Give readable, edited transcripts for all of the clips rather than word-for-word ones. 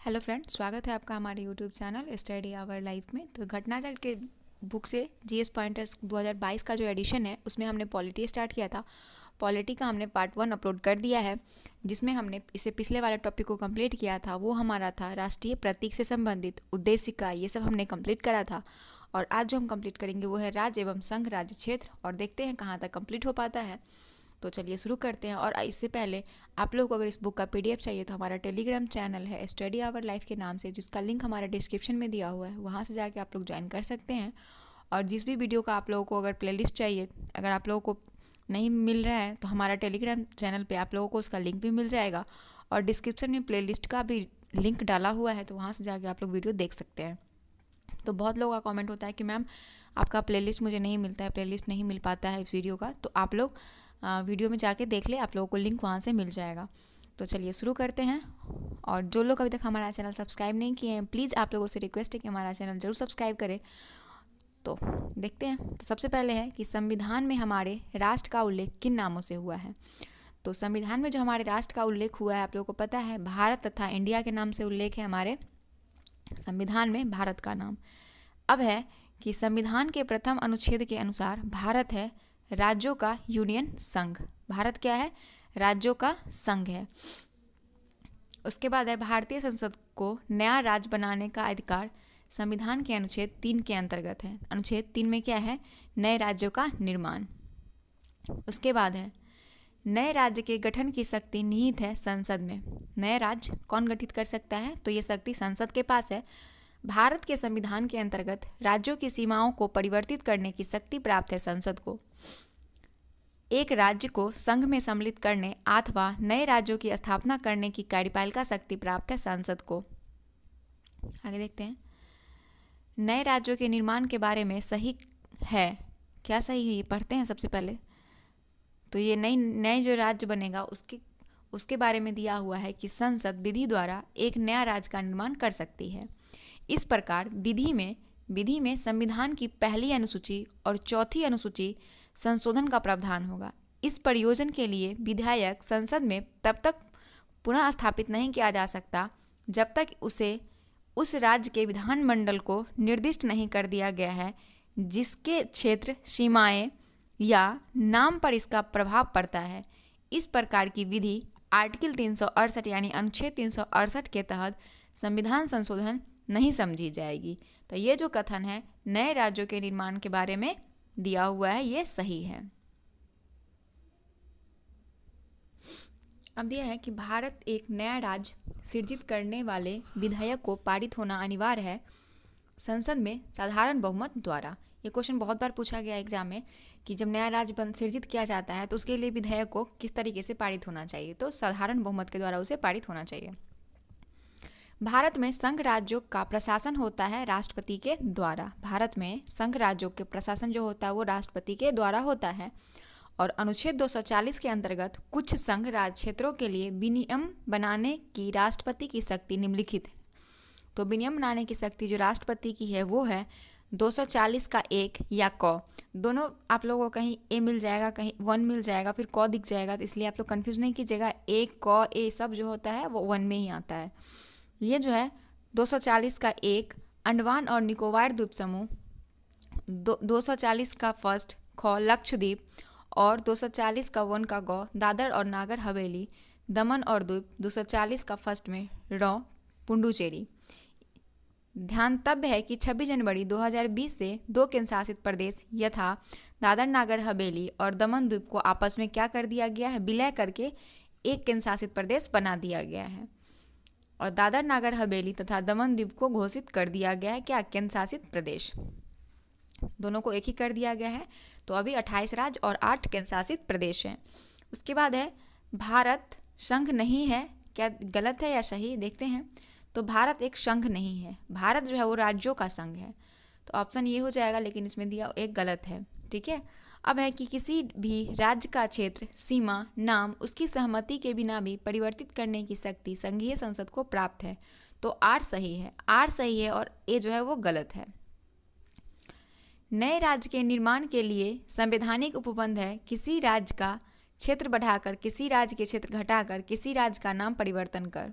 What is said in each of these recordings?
Hello friends, स्वागत है आपका हमारे YouTube channel study our life में। तो घटनाचक्र के बुक से जीएस पॉइंटर्स 2022 का जो एडिशन है उसमें हमने पॉलिटी स्टार्ट किया था। पॉलिटी का हमने पार्ट 1 अपलोड कर दिया है, जिसमें हमने इसे पिछले वाले टॉपिक को कंप्लीट किया था। वो हमारा था राष्ट्रीय प्रतीक से संबंधित उद्देशिका, ये सब हमने कंप्लीट करा था। और आज जो हम कंप्लीट करेंगे वो है राज्य एवं संघ राज्य क्षेत्र, और देखते हैं कहाँ तक कंप्लीट हो पाता है। तो चलिए शुरू करते हैं। और इससे पहले आप लोगों को अगर इस बुक का पीडीएफ चाहिए तो हमारा टेलीग्राम चैनल है स्टडी आवर लाइफ के नाम से, जिसका लिंक हमारे डिस्क्रिप्शन में दिया हुआ है, वहाँ से जाके आप लोग ज्वाइन कर सकते हैं। और जिस भी वीडियो का आप लोगों को अगर प्लेलिस्ट चाहिए, अगर आप लोगों को नहीं मिल रहा है तो हमारा टेलीग्राम चैनल पे आप लोगों को उसका लिंक भी मिल जाएगा, और डिस्क्रिप्शन में प्लेलिस्ट का भी लिंक डाला हुआ है, तो वहाँ से जाके आप लोग वीडियो देख सकते हैं। तो बहुत लोगों का कमेंट होता है कि मैम आपका प्लेलिस्ट मुझे नहीं मिलता है, प्लेलिस्ट नहीं मिल पाता है इस वीडियो का। तो आप लोग वीडियो में जाके देख ले, आप लोगों को लिंक वहाँ से मिल जाएगा। तो चलिए शुरू करते हैं। और जो लोग अभी तक हमारा चैनल सब्सक्राइब नहीं किए हैं, प्लीज़ आप लोगों से रिक्वेस्ट है कि हमारा चैनल जरूर सब्सक्राइब करें। तो देखते हैं। तो सबसे पहले है कि संविधान में हमारे राष्ट्र का उल्लेख किन नामों से हुआ है। तो संविधान में जो हमारे राष्ट्र का उल्लेख हुआ है, आप लोगों को पता है, भारत तथा इंडिया के नाम से उल्लेख है हमारे संविधान में, भारत का नाम। अब है कि संविधान के प्रथम अनुच्छेद के अनुसार भारत है राज्यों का यूनियन संघ। भारत क्या है? राज्यों का संघ है। उसके बाद है भारतीय संसद को नया राज्य बनाने का अधिकार संविधान के अनुच्छेद 3 के अंतर्गत है। अनुच्छेद 3 में क्या है? नए राज्यों का निर्माण। उसके बाद है नए राज्य के गठन की शक्ति निहित है संसद में। नए राज्य कौन गठित कर सकता है? तो ये शक्ति संसद के पास है। भारत के संविधान के अंतर्गत राज्यों की सीमाओं को परिवर्तित करने की शक्ति प्राप्त है संसद को। एक राज्य को संघ में सम्मिलित करने अथवा नए राज्यों की स्थापना करने की कार्यपालिका शक्ति प्राप्त है संसद को। आगे देखते हैं। नए राज्यों के निर्माण के बारे में सही है, क्या सही है ये पढ़ते हैं सबसे पहले। तो ये नए जो राज्य बनेगा उसके बारे में दिया हुआ है कि संसद विधि द्वारा एक नया राज्य का निर्माण कर सकती है। इस प्रकार विधि में संविधान की पहली अनुसूची और चौथी अनुसूची संशोधन का प्रावधान होगा। इस प्रयोजन के लिए विधायक संसद में तब तक पुनः स्थापित नहीं किया जा सकता जब तक उसे उस राज्य के विधानमंडल को निर्दिष्ट नहीं कर दिया गया है जिसके क्षेत्र, सीमाएं या नाम पर इसका प्रभाव पड़ता है। इस प्रकार की विधि आर्टिकल 368 यानी अनुच्छेद 368 के तहत संविधान संशोधन नहीं समझी जाएगी। तो ये जो कथन है नए राज्यों के निर्माण के बारे में दिया हुआ है, ये सही है। अब यह है कि भारत एक नया राज्य सृजित करने वाले विधेयक को पारित होना अनिवार्य है संसद में साधारण बहुमत द्वारा। ये क्वेश्चन बहुत बार पूछा गया एग्जाम में कि जब नया राज्य सृजित किया जाता है तो उसके लिए विधेयक को किस तरीके से पारित होना चाहिए। तो साधारण बहुमत के द्वारा उसे पारित होना चाहिए। भारत में संघ राज्यों का प्रशासन होता है राष्ट्रपति के द्वारा। भारत में संघ राज्यों के प्रशासन जो होता है वो राष्ट्रपति के द्वारा होता है। और अनुच्छेद 240 के अंतर्गत कुछ संघ राज्य क्षेत्रों के लिए विनियम बनाने की राष्ट्रपति की शक्ति निम्नलिखित है। तो विनियम बनाने की शक्ति जो राष्ट्रपति की है वो है 240 का 1 या क। दोनों आप लोगों को कहीं ए मिल जाएगा, कहीं 1 मिल जाएगा, फिर क दिख जाएगा, तो इसलिए आप लोग कंफ्यूज नहीं कीजिएगा। ए क ए सब जो होता है वो 1 में ही आता है। ये जो है 240 का 1 अंडमान और निकोबार द्वीप समूह, 240 का फर्स्ट ख लक्षद्वीप, और 240 का 1 का ग दादर और नागर हवेली, दमन और द्वीप, 240 का फर्स्ट में र पुडुचेरी। ध्यानतव्य है कि 26 जनवरी 2020 से 2 केंद्र शासित प्रदेश यथा दादर नागर हवेली और दमन द्वीप को आपस में क्या कर दिया गया है? विलय करके एक केंद्र शासित प्रदेश बना दिया गया है। और दादर नागर हवेली तथा दमन द्वीप को घोषित कर दिया गया है क्या? केंद्र शासित प्रदेश। दोनों को एक ही कर दिया गया है। तो अभी 28 राज्य और 8 केंद्र शासित प्रदेश हैं। उसके बाद है भारत संघ नहीं है, क्या गलत है या सही देखते हैं। तो भारत एक संघ नहीं है, भारत जो है वो राज्यों का संघ है। तो ऑप्शन ये हो जाएगा, लेकिन इसमें दिया एक गलत है। ठीक है। अब है कि किसी भी राज्य का क्षेत्र, सीमा, नाम उसकी सहमति के बिना भी परिवर्तित करने की शक्ति संघीय संसद को प्राप्त है। तो आर सही है, आर सही है और ए जो है वो गलत है। नए राज्य के निर्माण के लिए संवैधानिक उपबंध है किसी राज्य का क्षेत्र बढ़ाकर किसी राज्य के क्षेत्र घटाकर किसी राज्य का नाम परिवर्तन कर।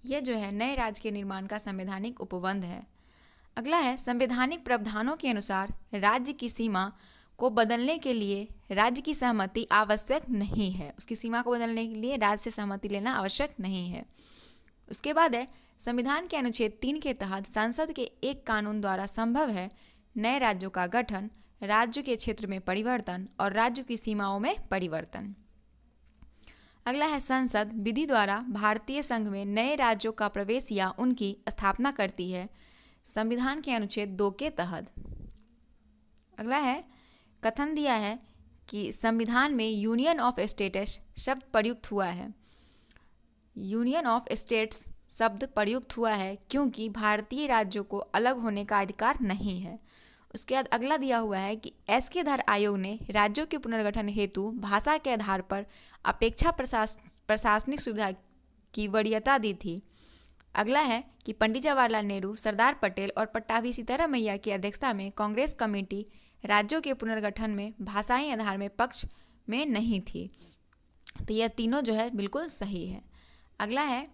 यह जो है नए राज्य के निर्माण का संवैधानिक उपबंध है। अगला है संवैधानिक प्रावधानों के अनुसार राज्य की सीमा को बदलने के लिए राज्य की सहमति आवश्यक नहीं है। उसकी सीमा को बदलने के लिए राज्य से सहमति लेना आवश्यक नहीं है। उसके बाद है संविधान के अनुच्छेद 3 के तहत संसद के एक कानून द्वारा संभव है नए राज्यों का गठन, राज्य के क्षेत्र में परिवर्तन और राज्य की सीमाओं में परिवर्तन। अगला है संसद विधि द्वारा भारतीय संघ में नए राज्यों का प्रवेश या उनकी स्थापना करती है संविधान के अनुच्छेद 2 के तहत। अगला है कथन दिया है कि संविधान में यूनियन ऑफ स्टेट्स शब्द प्रयुक्त हुआ है। यूनियन ऑफ स्टेट्स शब्द प्रयुक्त हुआ है क्योंकि भारतीय राज्यों को अलग होने का अधिकार नहीं है। उसके बाद अगला दिया हुआ है कि एसके धर आयोग ने राज्यों के पुनर्गठन हेतु भाषा के आधार पर अपेक्षा प्रशासनिक सुविधा की वरीयता दी थी। अगला है कि पंडित जवाहरलाल नेहरू, सरदार पटेल और पट्टाभी सीताराम मैया की अध्यक्षता में कांग्रेस कमेटी राज्यों के पुनर्गठन में भाषाई आधार में पक्ष में नहीं थी। तो यह तीनों जो है बिल्कुल सही है। अगला है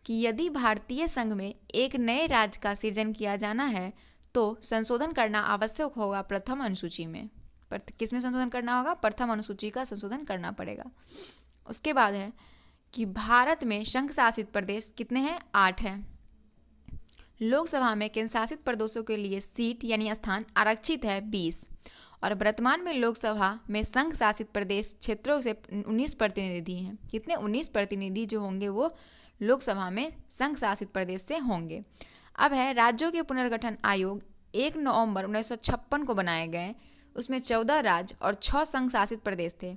कि यदि भारतीय संघ में एक नए राज्य का सृजन किया जाना है तो संशोधन करना आवश्यक होगा प्रथम अनुसूची में। किसमें संशोधन करना होगा? प्रथम अनुसूची का संशोधन करना पड़ेगा। उसके बाद है कि भारत में संघ शासित प्रदेश कितने हैं? 8 हैं। लोकसभा में केंद्र शासित प्रदेशों के लिए सीट यानी स्थान आरक्षित है 20 और वर्तमान में लोकसभा में संघ शासित प्रदेश क्षेत्रों से 19 प्रतिनिधि हैं। कितने? 19 प्रतिनिधि जो होंगे वो लोकसभा में संघ शासित प्रदेश से होंगे। अब है राज्यों के पुनर्गठन आयोग 1 नवंबर 1956 को बनाए गए। उसमें 14 राज्य और 6 संघ शासित प्रदेश थे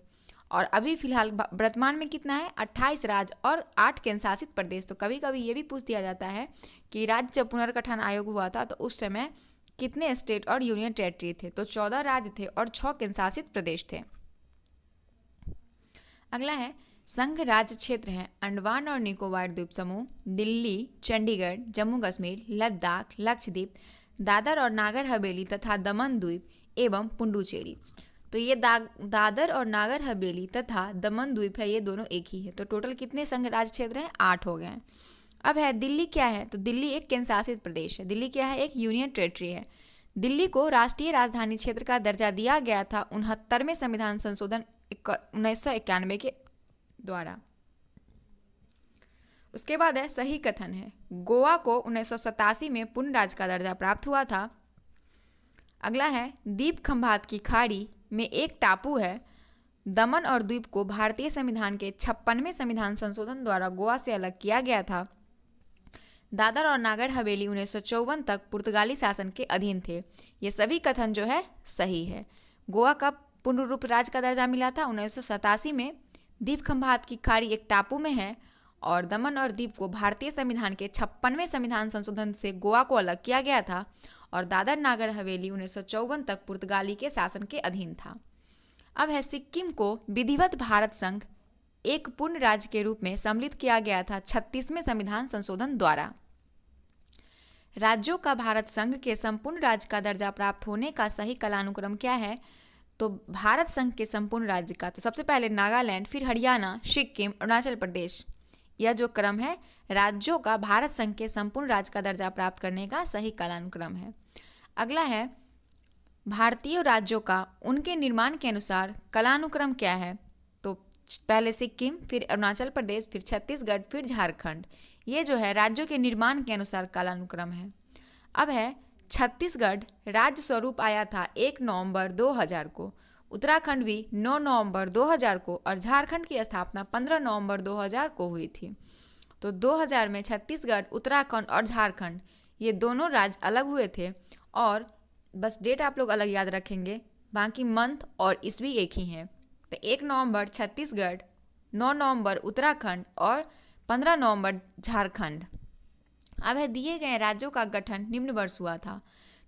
और अभी फिलहाल वर्तमान में कितना है? 28 राज्य और 8 केंद्र शासित प्रदेश। तो कभी कभी ये भी पूछ दिया जाता है कि राज्य जब पुनर्गठन आयोग हुआ था तो उस समय कितने स्टेट और यूनियन टेरिटरी थे? तो 14 राज्य थे और 6 केंद्र शासित प्रदेश थे। अगला है संघ राज्य क्षेत्र है अंडमान और निकोबार द्वीप समूह, दिल्ली, चंडीगढ़, जम्मू कश्मीर, लद्दाख, लक्षद्वीप, दादर और नागर हवेली तथा दमन द्वीप एवं पुडुचेरी। तो ये दादर और नागर हवेली तथा दमन द्वीप है, ये दोनों एक ही है। तो टोटल कितने संघ राज्य क्षेत्र हैं? 8 हो गए हैं। अब है दिल्ली क्या है? तो दिल्ली एक केंद्र शासित प्रदेश है। दिल्ली क्या है? एक यूनियन टेरिटरी है। दिल्ली को राष्ट्रीय राजधानी क्षेत्र का दर्जा दिया गया था 69वें संविधान संशोधन 1991 के द्वारा। उसके बाद है सही कथन है गोवा को 1987 में पूर्ण राज्य का दर्जा प्राप्त हुआ था। अगला है द्वीप खंभात की खाड़ी में एक टापू है। दमन और द्वीप को भारतीय संविधान के 56वें संविधान संशोधन द्वारा गोवा से अलग किया गया था। दादर और नागर हवेली 1954 तक पुर्तगाली शासन के अधीन थे। ये सभी कथन जो है सही है। गोवा का पूर्ण रूप राज्य का दर्जा मिला था 1987 में। द्वीप खंभात की खाड़ी एक टापू में है और दमन और द्वीप को भारतीय संविधान के 56वें संविधान संशोधन से गोवा को अलग किया गया था और दादर नागर हवेली 1954 तक पुर्तगाली के शासन के अधीन था। अब है सिक्किम को विधिवत भारत संघ एक पूर्ण राज्य के रूप में सम्मिलित किया गया था 36वें संविधान संशोधन द्वारा। राज्यों का भारत संघ के संपूर्ण राज्य का दर्जा प्राप्त होने का सही कालानुक्रम क्या है? तो भारत संघ के संपूर्ण राज्य का तो सबसे पहले नागालैंड, फिर हरियाणा, सिक्किम, अरुणाचल प्रदेश। यह जो क्रम है राज्यों का भारत संघ के संपूर्ण राज्य का दर्जा प्राप्त करने का सही कालानुक्रम है। अगला है भारतीय राज्यों का उनके निर्माण के अनुसार कालानुक्रम क्या है? तो पहले सिक्किम, फिर अरुणाचल प्रदेश, फिर छत्तीसगढ़, फिर झारखंड। ये जो है राज्यों के निर्माण के अनुसार कालानुक्रम है। अब है छत्तीसगढ़ राज्य स्वरूप आया था 1 नवंबर 2000 को, उत्तराखंड भी 9 नवंबर 2000 को और झारखंड की स्थापना 15 नवंबर 2000 को हुई थी। तो 2000 में छत्तीसगढ़, उत्तराखंड और झारखंड ये दोनों राज्य अलग हुए थे और बस डेट आप लोग अलग याद रखेंगे, बाकी मंथ और ईस्वी एक ही हैं। तो 1 नवंबर छत्तीसगढ़, 9 नवंबर उत्तराखंड और 15 नवंबर झारखंड। अब है दिए गए राज्यों का गठन निम्न वर्ष हुआ था।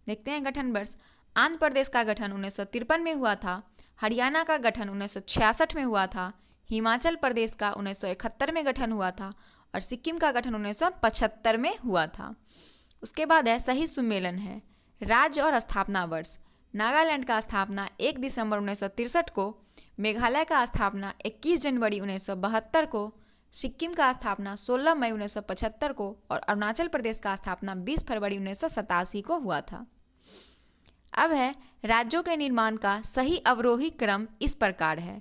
देखते हैं गठन वर्ष। आंध्र प्रदेश का गठन 1953 में हुआ था, हरियाणा का गठन 1966 में हुआ था, हिमाचल प्रदेश का 1971 में गठन हुआ था और सिक्किम का गठन 1975 में हुआ था। उसके बाद है सही सुमेलन है राज्य और स्थापना वर्ष। नागालैंड का स्थापना 1 दिसंबर 1963 को, मेघालय का स्थापना 21 जनवरी 1972 को, सिक्किम का स्थापना 16 मई 1975 को और अरुणाचल प्रदेश का स्थापना 20 फरवरी 1987 को हुआ था। अब है राज्यों के निर्माण का सही अवरोही क्रम इस प्रकार है।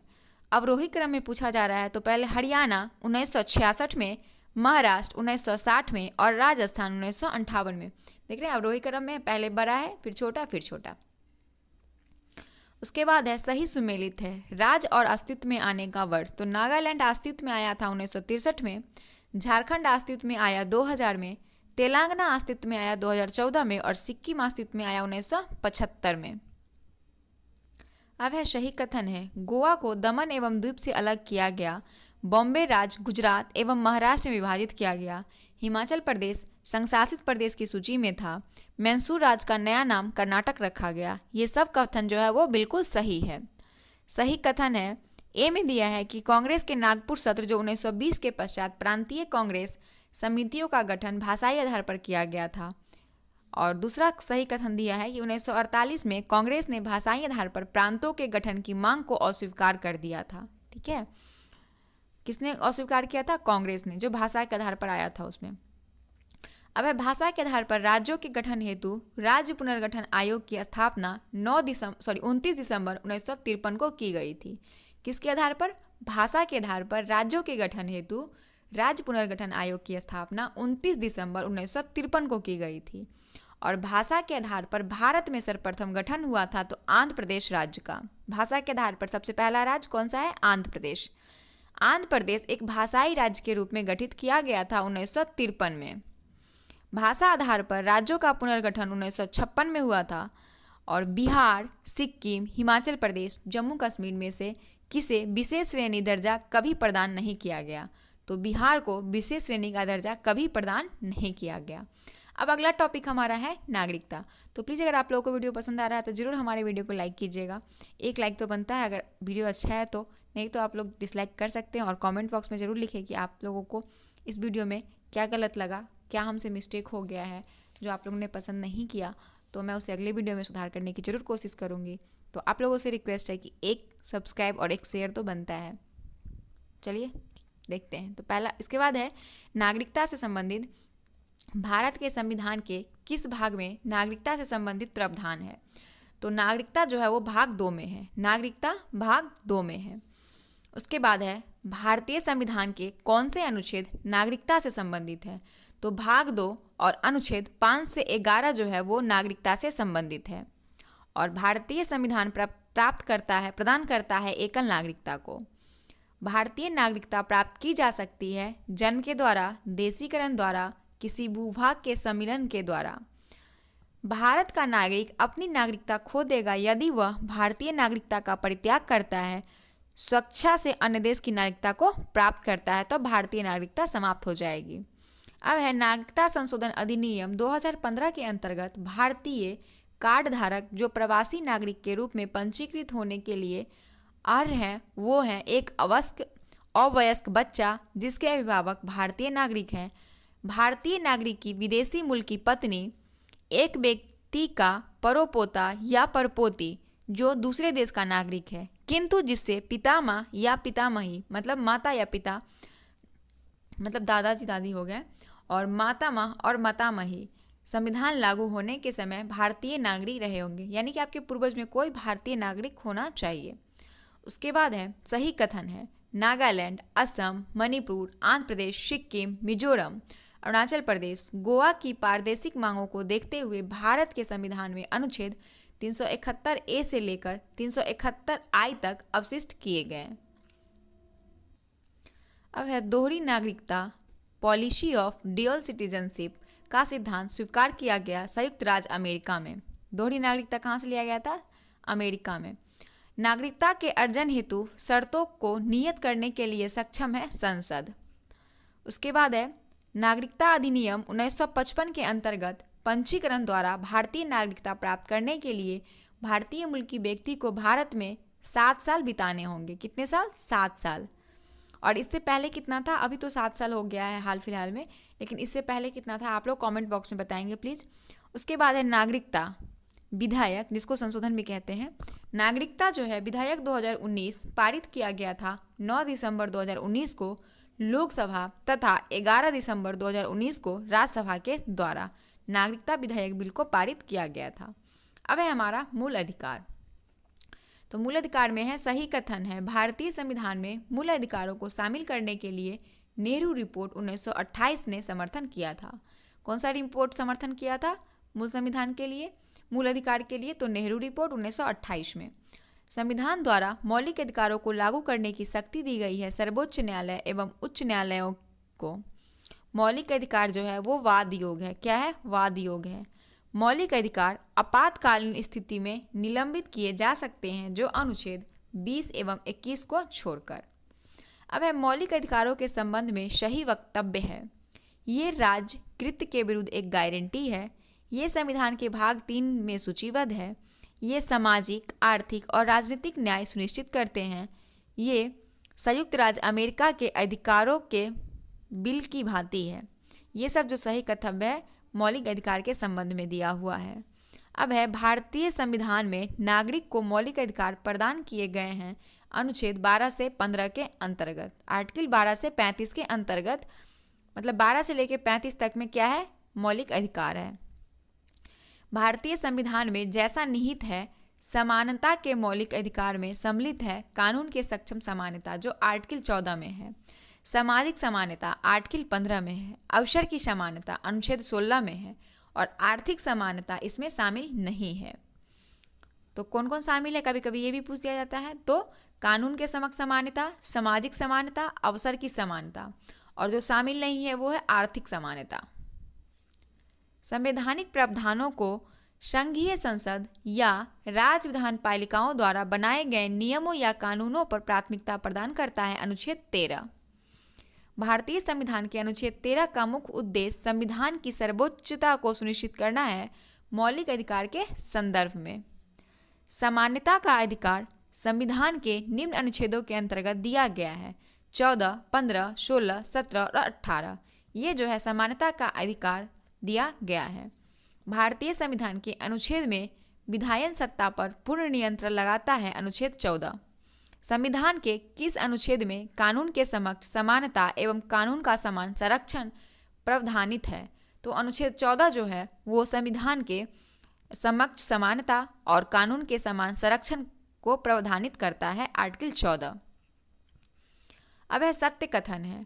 अवरोही क्रम में पूछा जा रहा है तो पहले हरियाणा 1966 में, महाराष्ट्र 1960 में और राजस्थान 1958 में। देख रहे हैं अवरोही क्रम में पहले बड़ा है, फिर छोटा, फिर छोटा। उसके बाद है सही सुमेलित है। राज्य और अस्तित्व में आने का वर्ष, तो नागालैंड अस्तित्व में आया था 1963 में, झारखंड अस्तित्व में आया 2000 में, तेलंगाना अस्तित्व में आया 2014 में और सिक्किम अस्तित्व में आया 1975 में। अब है सही कथन है। गोवा को दमन एवं द्वीप से अलग किया गया, बॉम्बे राज्य गुजरात एवं महाराष्ट्र में विभाजित किया गया, हिमाचल प्रदेश संशासित प्रदेश की सूची में था, मैसूर राज्य का नया नाम कर्नाटक रखा गया। ये सब कथन जो है वो बिल्कुल सही है। सही कथन है ए में दिया है कि कांग्रेस के नागपुर सत्र जो 1920 के पश्चात प्रांतीय कांग्रेस समितियों का गठन भाषाई आधार पर किया गया था। और दूसरा सही कथन दिया है कि 1948 में कांग्रेस ने भाषाई आधार पर प्रांतों के गठन की मांग को अस्वीकार कर दिया था। ठीक है, किसने अस्वीकार किया था? कांग्रेस ने, जो भाषा के आधार पर आया था उसमें। अब है भाषा के आधार पर राज्यों के गठन हेतु राज्य पुनर्गठन आयोग की स्थापना 29 दिसंबर 1953 को की गई थी। किसके आधार पर? भाषा के आधार पर राज्यों के गठन हेतु राज्य पुनर्गठन आयोग की स्थापना 29 दिसंबर 1953 को की गई थी। और भाषा के आधार पर भारत में सर्वप्रथम गठन हुआ था तो आंध्र प्रदेश राज्य का। भाषा के आधार पर सबसे पहला राज्य कौन सा है? आंध्र प्रदेश। आंध्र प्रदेश एक भाषाई राज्य के रूप में गठित किया गया था 1953 में। भाषा आधार पर राज्यों का पुनर्गठन 1956 में हुआ था। और बिहार, सिक्किम, हिमाचल प्रदेश, जम्मू कश्मीर में से किसे विशेष श्रेणी दर्जा कभी प्रदान नहीं किया गया। तो बिहार को विशेष श्रेणी का दर्जा कभी प्रदान नहीं किया गया। अब अगला टॉपिक हमारा है नागरिकता। तो प्लीज़ अगर आप लोगों को वीडियो पसंद आ रहा है तो ज़रूर हमारे वीडियो को लाइक कीजिएगा। एक लाइक तो बनता है अगर वीडियो अच्छा है तो, नहीं तो आप लोग डिसलाइक कर सकते हैं। और कमेंट बॉक्स में ज़रूर लिखें कि आप लोगों को इस वीडियो में क्या गलत लगा, क्या हमसे मिस्टेक हो गया है जो आप लोगों ने पसंद नहीं किया, तो मैं उसे अगले वीडियो में सुधार करने की ज़रूर कोशिश करूँगी। तो आप लोगों से रिक्वेस्ट है कि एक सब्सक्राइब और एक शेयर तो बनता है। चलिए देखते हैं। तो पहला, इसके बाद है नागरिकता से संबंधित भारत के संविधान के किस भाग में नागरिकता से संबंधित प्रावधान है। तो नागरिकता जो है वो भाग 2 में है। नागरिकता भाग 2 में है। उसके बाद है भारतीय संविधान के कौन से अनुच्छेद नागरिकता से संबंधित है। तो भाग 2 और अनुच्छेद 5 से 11 जो है वो नागरिकता से संबंधित है। और भारतीय संविधान प्रदान करता है एकल नागरिकता को। भारतीय नागरिकता प्राप्त की जा सकती है जन्म के द्वारा, देशीकरण द्वारा, किसी भूभाग के सम्मिलन के द्वारा। भारत का नागरिक अपनी नागरिकता खो देगा यदि वह भारतीय नागरिकता का परित्याग करता है, स्वेच्छा से अन्य देश की नागरिकता को प्राप्त करता है, तो भारतीय नागरिकता समाप्त हो जाएगी। अब है नागरिकता संशोधन अधिनियम 2015 के अंतर्गत भारतीय कार्ड धारक जो प्रवासी नागरिक के रूप में पंजीकृत होने के लिए अर्ह हैं वो हैं एक अवयस्क बच्चा जिसके अभिभावक भारतीय नागरिक हैं, भारतीय नागरिक की विदेशी मूल की पत्नी, एक व्यक्ति का परोपोता या परपोती जो दूसरे देश का नागरिक है किंतु जिससे पितामह या पितामही मतलब माता या पिता मतलब दादाजी दादी हो गए और मातामह और मातामही संविधान लागू होने के समय भारतीय नागरिक रहे होंगे, यानी कि आपके पूर्वज में कोई भारतीय नागरिक होना चाहिए। उसके बाद है सही कथन है नागालैंड, असम, मणिपुर, आंध्र प्रदेश, सिक्किम, मिजोरम, अरुणाचल प्रदेश, गोवा की प्रादेशिक मांगों को देखते हुए भारत के संविधान में अनुच्छेद 371 ए से लेकर 371 आई तक अवशिष्ट किए गए। अब है दोहरी नागरिकता पॉलिसी ऑफ ड्यूअल सिटीजनशिप का सिद्धांत स्वीकार किया गया संयुक्त राज्य अमेरिका में। दोहरी नागरिकता कहाँ से लिया गया था? अमेरिका में। नागरिकता के अर्जन हेतु शर्तों को नियत करने के लिए सक्षम है संसद। उसके बाद है नागरिकता अधिनियम 1955 के अंतर्गत पंजीकरण द्वारा भारतीय नागरिकता प्राप्त करने के लिए भारतीय मूल की व्यक्ति को भारत में 7 साल बिताने होंगे। कितने साल? 7 साल। और इससे पहले कितना था? अभी तो 7 साल हो गया है हाल फिलहाल में, लेकिन इससे पहले कितना था आप लोग कमेंट बॉक्स में बताएंगे प्लीज़। उसके बाद है नागरिकता विधायक, जिसको संशोधन भी कहते हैं, नागरिकता जो है विधायक 2019 पारित किया गया था 9 दिसंबर 2019 को लोकसभा तथा 11 दिसंबर 2019 को राज्यसभा के द्वारा नागरिकता विधायक बिल को पारित किया गया था। अब है हमारा मूल अधिकार। तो मूल अधिकार में है सही कथन है, भारतीय संविधान में मूल अधिकारों को शामिल करने के लिए नेहरू रिपोर्ट 1928 ने समर्थन किया था। कौन सा रिपोर्ट समर्थन किया था मूल संविधान के लिए, मूल अधिकार के लिए? तो नेहरू रिपोर्ट 1928 में। संविधान द्वारा मौलिक अधिकारों को लागू करने की शक्ति दी गई है सर्वोच्च न्यायालय एवं उच्च न्यायालयों को। मौलिक अधिकार जो है वो वाद योग है। क्या है? वाद योग है। मौलिक अधिकार आपातकालीन स्थिति में निलंबित किए जा सकते हैं, जो अनुच्छेद 20 एवं 21 को छोड़कर। अब है मौलिक अधिकारों के संबंध में सही वक्तव्य है। ये राज्य कृत्य के विरुद्ध एक गारंटी है। ये संविधान के भाग 3 में सूचीबद्ध है। ये सामाजिक, आर्थिक और राजनीतिक न्याय सुनिश्चित करते हैं। ये संयुक्त राज्य अमेरिका के अधिकारों के बिल की भांति है। ये सब जो सही कर्तव्य है मौलिक अधिकार के संबंध में दिया हुआ है। अब है भारतीय संविधान में नागरिक को मौलिक अधिकार प्रदान किए गए हैं अनुच्छेद 12 से 15 के अंतर्गत। आर्टिकल 12 से 35 के अंतर्गत, मतलब 12 से लेकर 35 तक में क्या है? मौलिक अधिकार है। भारतीय संविधान में जैसा निहित है समानता के मौलिक अधिकार में सम्मिलित है कानून के सक्षम समानता, जो आर्टिकल 14 में है। सामाजिक समानता आर्टिकल 15 में है। अवसर की समानता अनुच्छेद 16 में है और आर्थिक समानता इसमें शामिल नहीं है। तो कौन कौन शामिल है? कभी कभी ये भी पूछ दिया जाता है। तो कानून के समक्ष समानता, सामाजिक समानता, अवसर की समानता, और जो शामिल नहीं है वो है आर्थिक समानता। संवैधानिक प्रावधानों को संघीय संसद या राज्य विधान पालिकाओं द्वारा बनाए गए नियमों या कानूनों पर प्राथमिकता प्रदान करता है अनुच्छेद 13। भारतीय संविधान के अनुच्छेद 13 का मुख्य उद्देश्य संविधान की सर्वोच्चता को सुनिश्चित करना है मौलिक अधिकार के संदर्भ में। समानता का अधिकार संविधान के निम्न अनुच्छेदों के अंतर्गत दिया गया है 14, 15, 16, 17 और 18। ये जो है समानता का अधिकार दिया गया है। भारतीय संविधान के अनुच्छेद में विधायन सत्ता पर पूर्ण नियंत्रण लगाता है अनुच्छेद 14। संविधान के किस अनुच्छेद में कानून के समक्ष समानता एवं कानून का समान संरक्षण प्रावधानित है? तो अनुच्छेद 14 जो है वो संविधान के समक्ष समानता और कानून के समान संरक्षण को प्रावधानित करता है, आर्टिकल 14। अब है सत्य कथन है।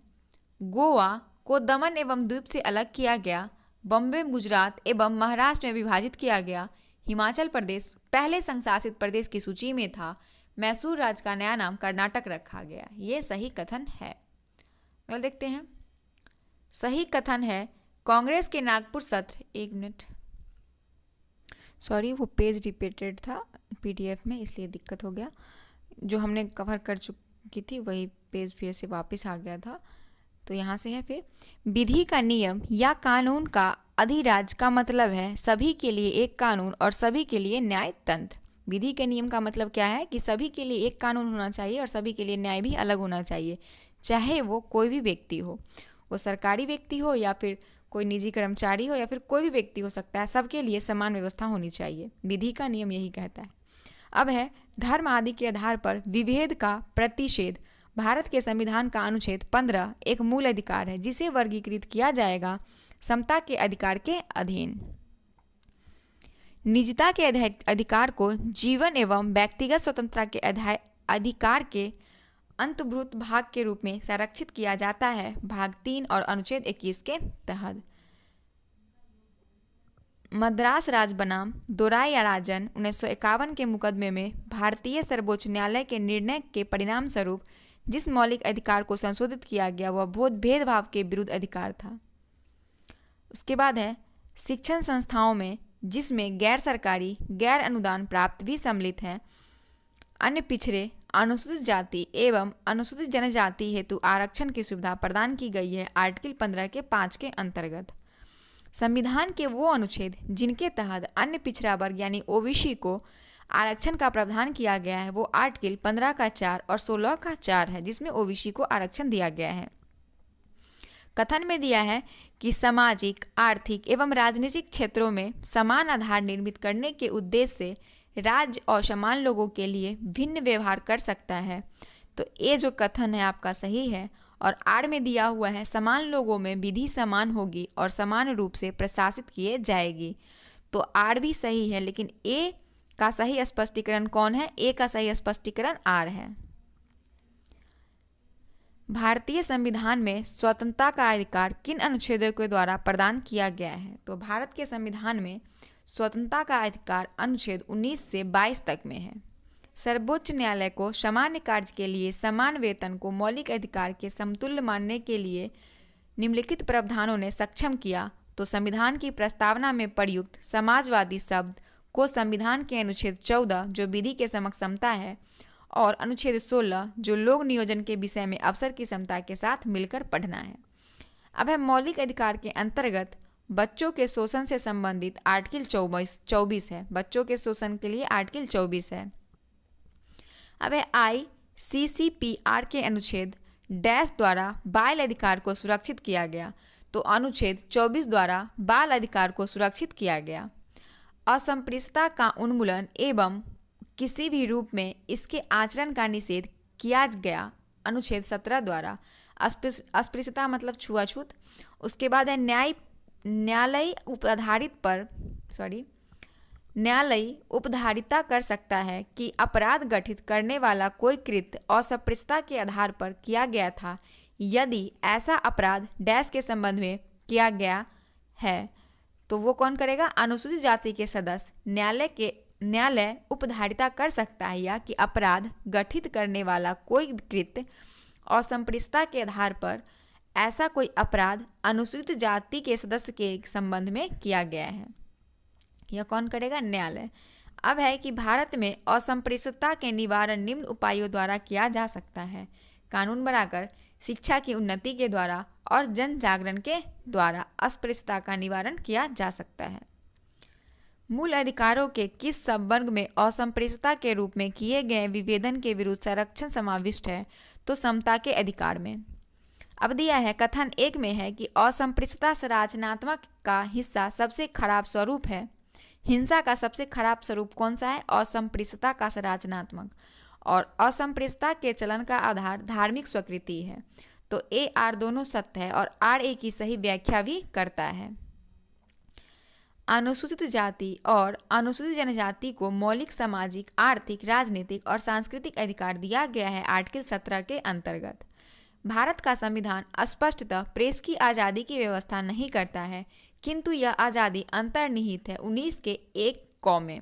गोवा को दमन एवं द्वीप से अलग किया गया। बॉम्बे, गुजरात एवं महाराष्ट्र में विभाजित किया गया। हिमाचल प्रदेश पहले संशासित प्रदेश की सूची में था। मैसूर राज्य का नया नाम कर्नाटक रखा गया। ये सही कथन है। और देखते हैं सही कथन है कांग्रेस के नागपुर सत्र, एक मिनट, सॉरी वो पेज रिपीटेड था पीडीएफ में इसलिए दिक्कत हो गया। जो हमने कवर कर चुकी थी वही पेज फिर से वापस आ गया था। तो यहाँ से है फिर, विधि का नियम या कानून का अधिराज्य का मतलब है सभी के लिए एक कानून और सभी के लिए न्याय तंत्र। विधि के नियम का मतलब क्या है कि सभी के लिए एक कानून होना चाहिए और सभी के लिए न्याय भी अलग होना चाहिए, चाहे वो कोई भी व्यक्ति हो, वो सरकारी व्यक्ति हो या फिर कोई निजी कर्मचारी हो या फिर कोई भी व्यक्ति हो सकता है, सबके लिए समान व्यवस्था होनी चाहिए। विधि का नियम यही कहता है। अब है धर्म आदि के आधार पर विभेद का प्रतिषेध। भारत के संविधान का अनुच्छेद 15 एक मूल अधिकार है जिसे वर्गीकृत किया जाएगा समता के अधिकार के अधीन। निजता के अधिकार को जीवन एवं व्यक्तिगत स्वतंत्रता के अधिकार के अंतर्भूत भाग के रूप में संरक्षित किया जाता है भाग 3 और अनुच्छेद 21 के तहत। मद्रास राज्य बनाम दोराई राजन 1951 के मुकदमे में भारतीय सर्वोच्च न्यायालय के निर्णय के परिणाम स्वरूप जिस मौलिक अधिकार को संशोधित किया गया वह भेदभाव के विरुद्ध अधिकार था। उसके बाद है शिक्षण संस्थाओं में जिसमें गैर सरकारी गैर अनुदान प्राप्त भी सम्मिलित हैं अन्य पिछड़े अनुसूचित जाति एवं अनुसूचित जनजाति हेतु आरक्षण की सुविधा प्रदान की गई है आर्टिकल 15 के 5 के अंतर्गत। संविधान के वो अनुच्छेद जिनके तहत अन्य पिछड़ा वर्ग यानी ओबीसी को आरक्षण का प्रावधान किया गया है वो आर्टिकल 15 का 4 और 16 का 4 है जिसमें ओबीसी को आरक्षण दिया गया है। कथन में दिया है कि सामाजिक, आर्थिक एवं राजनीतिक क्षेत्रों में समान आधार निर्मित करने के उद्देश्य से राज्य और समान लोगों के लिए भिन्न व्यवहार कर सकता है। तो ये जो कथन है आपका सही है। और आड़ में दिया हुआ है समान लोगों में विधि समान होगी और समान रूप से प्रशासित किए जाएगी। तो आड़ भी सही है, लेकिन ए का सही स्पष्टीकरण कौन है? ए का सही स्पष्टीकरण आर है। भारतीय संविधान में स्वतंत्रता का अधिकार किन अनुच्छेदों के द्वारा प्रदान किया गया है? तो भारत के संविधान में स्वतंत्रता का अधिकार अनुच्छेद 19 से 22 तक में है। सर्वोच्च न्यायालय को सामान्य कार्य के लिए समान वेतन को मौलिक अधिकार के समतुल्य मानने के लिए निम्नलिखित प्रावधानों ने सक्षम किया। तो संविधान की प्रस्तावना में प्रयुक्त समाजवादी शब्द को संविधान के अनुच्छेद 14 जो विधि के समक्ष समता है और अनुच्छेद 16 जो लोक नियोजन के विषय में अवसर की समता के साथ मिलकर पढ़ना है। अब है मौलिक अधिकार के अंतर्गत बच्चों के शोषण से संबंधित आर्टिकल 24 है। बच्चों के शोषण के लिए आर्टिकल 24 है। अब है ICCPR के अनुच्छेद डैश द्वारा बाल अधिकार को सुरक्षित किया गया। तो अनुच्छेद 24 द्वारा बाल अधिकार को सुरक्षित किया गया। असंपृक्तता का उन्मूलन एवं किसी भी रूप में इसके आचरण का निषेध किया गया अनुच्छेद 17 द्वारा। अस्पृश्यता मतलब छुआछूत। उसके बाद है न्यायालय उपधारिता कर सकता है कि अपराध गठित करने वाला कोई कृत्य असंपृक्तता के आधार पर किया गया था यदि ऐसा अपराध डैश के संबंध में किया गया है। तो वो कौन करेगा? अनुसूचित जाति के सदस्य न्यायालय उपधारिता कर सकता है या कि अपराध गठित करने वाला कोई कृत्य असंपृक्तता के आधार पर ऐसा कोई अपराध अनुसूचित जाति के सदस्य के संबंध में किया गया है। यह कौन करेगा? न्यायालय। अब है कि भारत में असंपृक्तता के निवारण निम्न उपायों द्वारा किया जा सकता है। कानून बनाकर, शिक्षा की उन्नति के द्वारा और जन जागरण के द्वारा अस्पृश्यता का निवारण किया जा सकता है। मूल अधिकारों के किस सबवर्ग में असंपृक्तता के रूप में किए गए विभेदन के विरुद्ध संरक्षण समाविष्ट है? तो समता के अधिकार में। अब दिया है कथन 1 में है कि असंपृक्तता संरचनात्मक का हिस्सा सबसे खराब स्वरूप है। हिंसा का सबसे खराब स्वरूप कौन सा है? असंपृक्तता का संरचनात्मक। और असंपृक्तता के चलन का आधार धार्मिक स्वीकृति है। तो ए आर दोनों सत्य है और आर ए की सही व्याख्या भी करता है। अनुसूचित जाति और अनुसूचित जनजाति को मौलिक सामाजिक, आर्थिक, राजनीतिक और सांस्कृतिक अधिकार दिया गया है आर्टिकल 17 के अंतर्गत। भारत का संविधान स्पष्टतः प्रेस की आज़ादी की व्यवस्था नहीं करता है, किंतु यह आज़ादी अंतर्निहित है 19 के 1 में।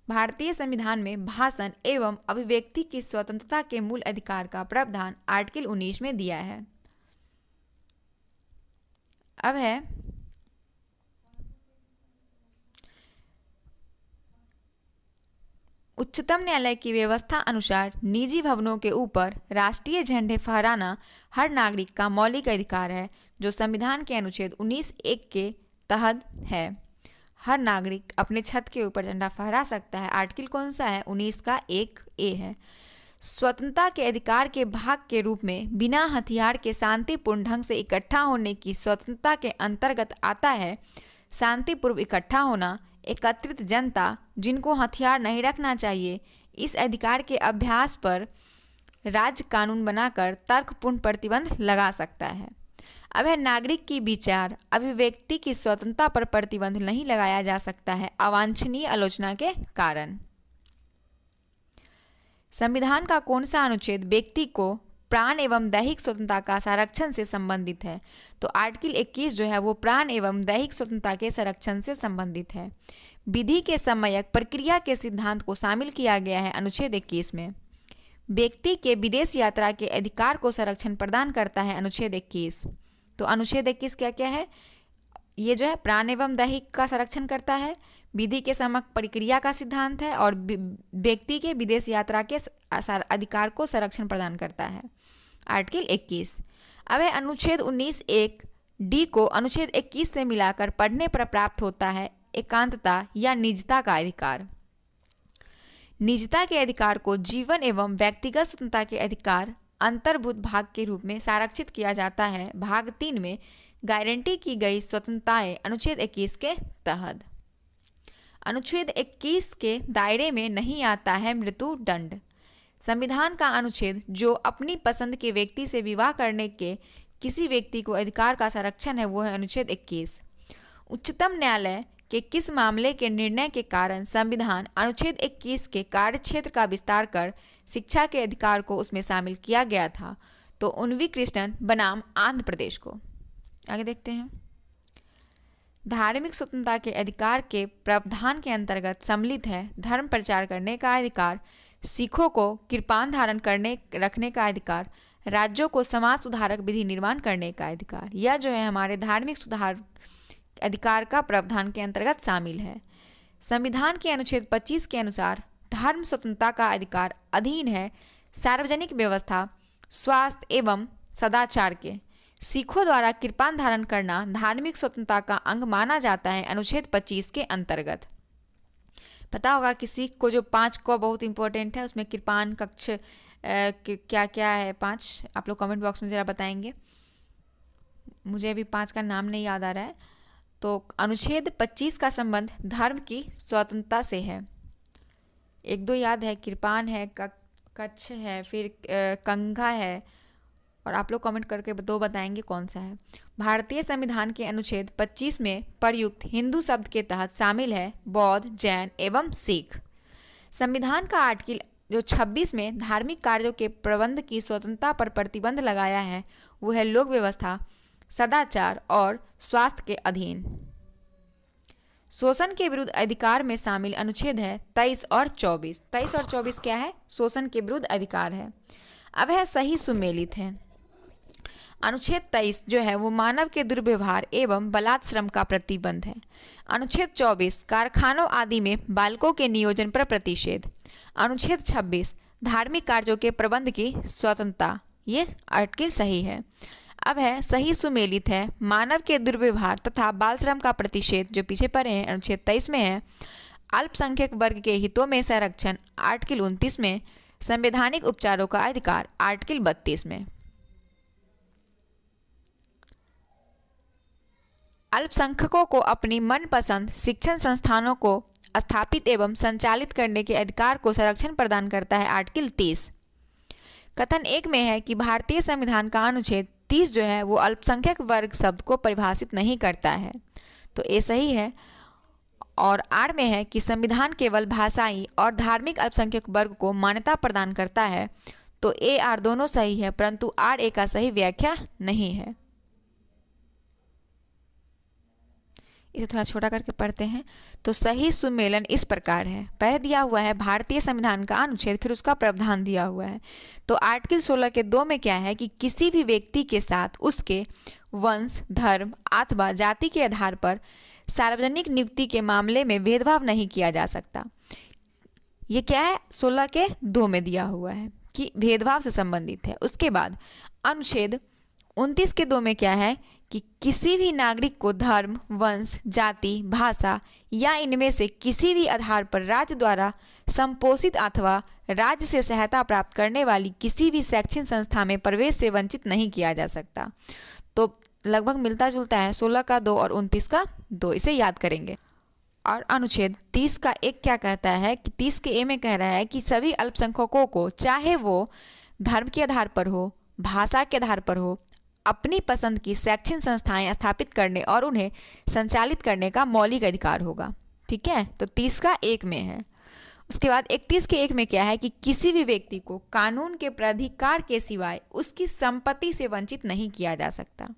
भारतीय संविधान में भाषण एवं अभिव्यक्ति की स्वतंत्रता के मूल अधिकार का प्रावधान आर्टिकल 19 में दिया है। अब है उच्चतम न्यायालय की व्यवस्था अनुसार निजी भवनों के ऊपर राष्ट्रीय झंडे फहराना हर नागरिक का मौलिक अधिकार है, जो संविधान के अनुच्छेद 19(1) के तहत है। हर नागरिक अपने छत के ऊपर झंडा फहरा सकता है। आर्टिकल कौन सा है? 19 का 1A है। स्वतंत्रता के अधिकार के भाग के रूप में बिना हथियार के शांतिपूर्ण ढंग से इकट्ठा होने की स्वतंत्रता के अंतर्गत आता है शांतिपूर्व इकट्ठा होना, एकत्रित जनता जिनको हथियार नहीं रखना चाहिए, इस अधिकार के अभ्यास पर राज्य कानून बनाकर तर्कपूर्ण प्रतिबंध लगा सकता है। अब है नागरिक की विचार अभिव्यक्ति की स्वतंत्रता पर प्रतिबंध नहीं लगाया जा सकता है अवांछनीय आलोचना के कारण। संविधान का कौन सा अनुच्छेद व्यक्ति को प्राण एवं दैहिक स्वतंत्रता का संरक्षण से संबंधित है? तो आर्टिकल 21 जो है वो प्राण एवं दैहिक स्वतंत्रता के संरक्षण से संबंधित है। विधि के सम्यक प्रक्रिया के सिद्धांत को शामिल किया गया है अनुच्छेद 21 में। व्यक्ति के विदेश यात्रा के अधिकार को संरक्षण प्रदान करता है अनुच्छेद 21। तो अनुच्छेद 21 क्या क्या है? ये जो है प्राण एवं दैहिक का संरक्षण करता है, विधि के सम्यक प्रक्रिया का सिद्धांत है और व्यक्ति के विदेश यात्रा के अधिकार को संरक्षण प्रदान करता है आर्टिकल 21। अब है अनुच्छेद 19(1)(d) को अनुच्छेद 21 से मिलाकर पढ़ने पर प्राप्त होता है एकांतता या निजता का अधिकार। निजता के अधिकार को जीवन एवं व्यक्तिगत स्वतंत्रता के अधिकार अंतर्भूत भाग के रूप में संरक्षित किया जाता है भाग 3 में, गारंटी की गई स्वतंत्रताएं अनुच्छेद 21 के तहत। अनुच्छेद 21 के दायरे में नहीं आता है मृत्यु दंड। संविधान का अनुच्छेद जो अपनी पसंद के व्यक्ति से विवाह करने के किसी व्यक्ति को अधिकार का संरक्षण है वो है अनुच्छेद 21। उच्चतम न्यायालय के किस मामले के निर्णय के कारण संविधान अनुच्छेद 21 के कार्यक्षेत्र का विस्तार कर शिक्षा के अधिकार को उसमें शामिल किया गया था? तो उन्वी कृष्णन बनाम आंध्र प्रदेश को। आगे देखते हैं। धार्मिक स्वतंत्रता के अधिकार के प्रावधान के अंतर्गत सम्मिलित है धर्म प्रचार करने का अधिकार, सिखों को कृपाण धारण करने रखने का अधिकार, राज्यों को समाज सुधारक विधि निर्माण करने का अधिकार। यह जो है हमारे धार्मिक सुधार अधिकार का प्रावधान के अंतर्गत शामिल है। संविधान के अनुच्छेद 25 के अनुसार धर्म स्वतंत्रता का अधिकार अधीन है सार्वजनिक व्यवस्था, स्वास्थ्य एवं सदाचार के। सिखों द्वारा कृपाण धारण करना धार्मिक स्वतंत्रता का अंग माना जाता है अनुच्छेद 25 के अंतर्गत। पता होगा कि सिख को जो 5 को बहुत इंपॉर्टेंट है, उसमें कृपाण कक्ष क्या क्या है 5, आप लोग कमेंट बॉक्स में ज़रा बताएंगे। मुझे अभी 5 का नाम नहीं याद आ रहा है। तो अनुच्छेद 25 का संबंध धर्म की स्वतंत्रता से है। 1-2 याद है, कृपाण है, कच्छ है, फिर कंघा है, और आप लोग कमेंट करके 2 बताएंगे कौन सा है। भारतीय संविधान के अनुच्छेद 25 में प्रयुक्त हिंदू शब्द के तहत शामिल है बौद्ध, जैन एवं सिख। संविधान का आर्टिकल जो 26 में धार्मिक कार्यों के प्रबंध की स्वतंत्रता पर प्रतिबंध लगाया है वो है लोक व्यवस्था, सदाचार और स्वास्थ्य के अधीन। शोषण के विरुद्ध अधिकार में शामिल अनुच्छेद है 23 और 24। 23 और 24 क्या है? शोषण के विरुद्ध अधिकार है। अब है सही सुमेलित है। अनुच्छेद 23 जो है वो मानव के दुर्व्यवहार एवं बलात्श्रम का प्रतिबंध है। अनुच्छेद 24 कारखानों आदि में बालकों के नियोजन पर प्रतिषेध। अनुच्छेद 26 धार्मिक कार्यों के प्रबंध की स्वतंत्रता। ये आर्टिकल सही है। अब है सही सुमेलित है मानव के दुर्व्यवहार तथा बाल श्रम का प्रतिषेध जो पीछे पड़े हैं अनुच्छेद 23 में है। अल्पसंख्यक वर्ग के हितों में संरक्षण आर्टिकल 29 में। संवैधानिक उपचारों का अधिकार आर्टिकल 32 में। अल्पसंख्यकों को अपनी मनपसंद शिक्षण संस्थानों को स्थापित एवं संचालित करने के अधिकार को संरक्षण प्रदान करता है आर्टिकल 30। कथन 1 में है कि भारतीय संविधान का अनुच्छेद 30 जो है वो अल्पसंख्यक वर्ग शब्द को परिभाषित नहीं करता है, तो ये सही है। और आर में है कि संविधान केवल भाषाई और धार्मिक अल्पसंख्यक वर्ग को मान्यता प्रदान करता है, तो ए आर दोनों सही है, परंतु आर ए का सही व्याख्या नहीं है। इसे थोड़ा छोटा करके पढ़ते हैं। तो सही सुमेलन इस प्रकार है। पहले दिया हुआ है भारतीय संविधान का अनुच्छेद, फिर उसका प्रावधान दिया हुआ है। तो आर्टिकल 16 के 2 में क्या है कि किसी भी व्यक्ति के साथ उसके वंश, धर्म अथवा जाति के आधार पर सार्वजनिक नियुक्ति के मामले में भेदभाव नहीं किया जा सकता। ये क्या है? 16 के 2 में दिया हुआ है कि भेदभाव से संबंधित है। उसके बाद अनुच्छेद 29 के 2 में क्या है कि किसी भी नागरिक को धर्म, वंश, जाति, भाषा या इनमें से किसी भी आधार पर राज्य द्वारा संपोषित अथवा राज्य से सहायता प्राप्त करने वाली किसी भी शैक्षणिक संस्था में प्रवेश से वंचित नहीं किया जा सकता। तो लगभग मिलता जुलता है 16 का 2 और 29 का 2, इसे याद करेंगे। और अनुच्छेद 30 का 1 क्या कहता है कि 30 के ए में कह रहा है कि सभी अल्पसंख्यकों को, चाहे वो धर्म के आधार पर हो, भाषा के आधार पर हो, अपनी पसंद की शैक्षणिक संस्थाएं स्थापित करने और उन्हें संचालित करने का मौलिक अधिकार होगा। ठीक है, तो 30 का 1 में है। उसके बाद 31 के 1 में क्या है कि किसी भी व्यक्ति को कानून के प्राधिकार के सिवाय उसकी संपत्ति से वंचित नहीं किया जा सकता।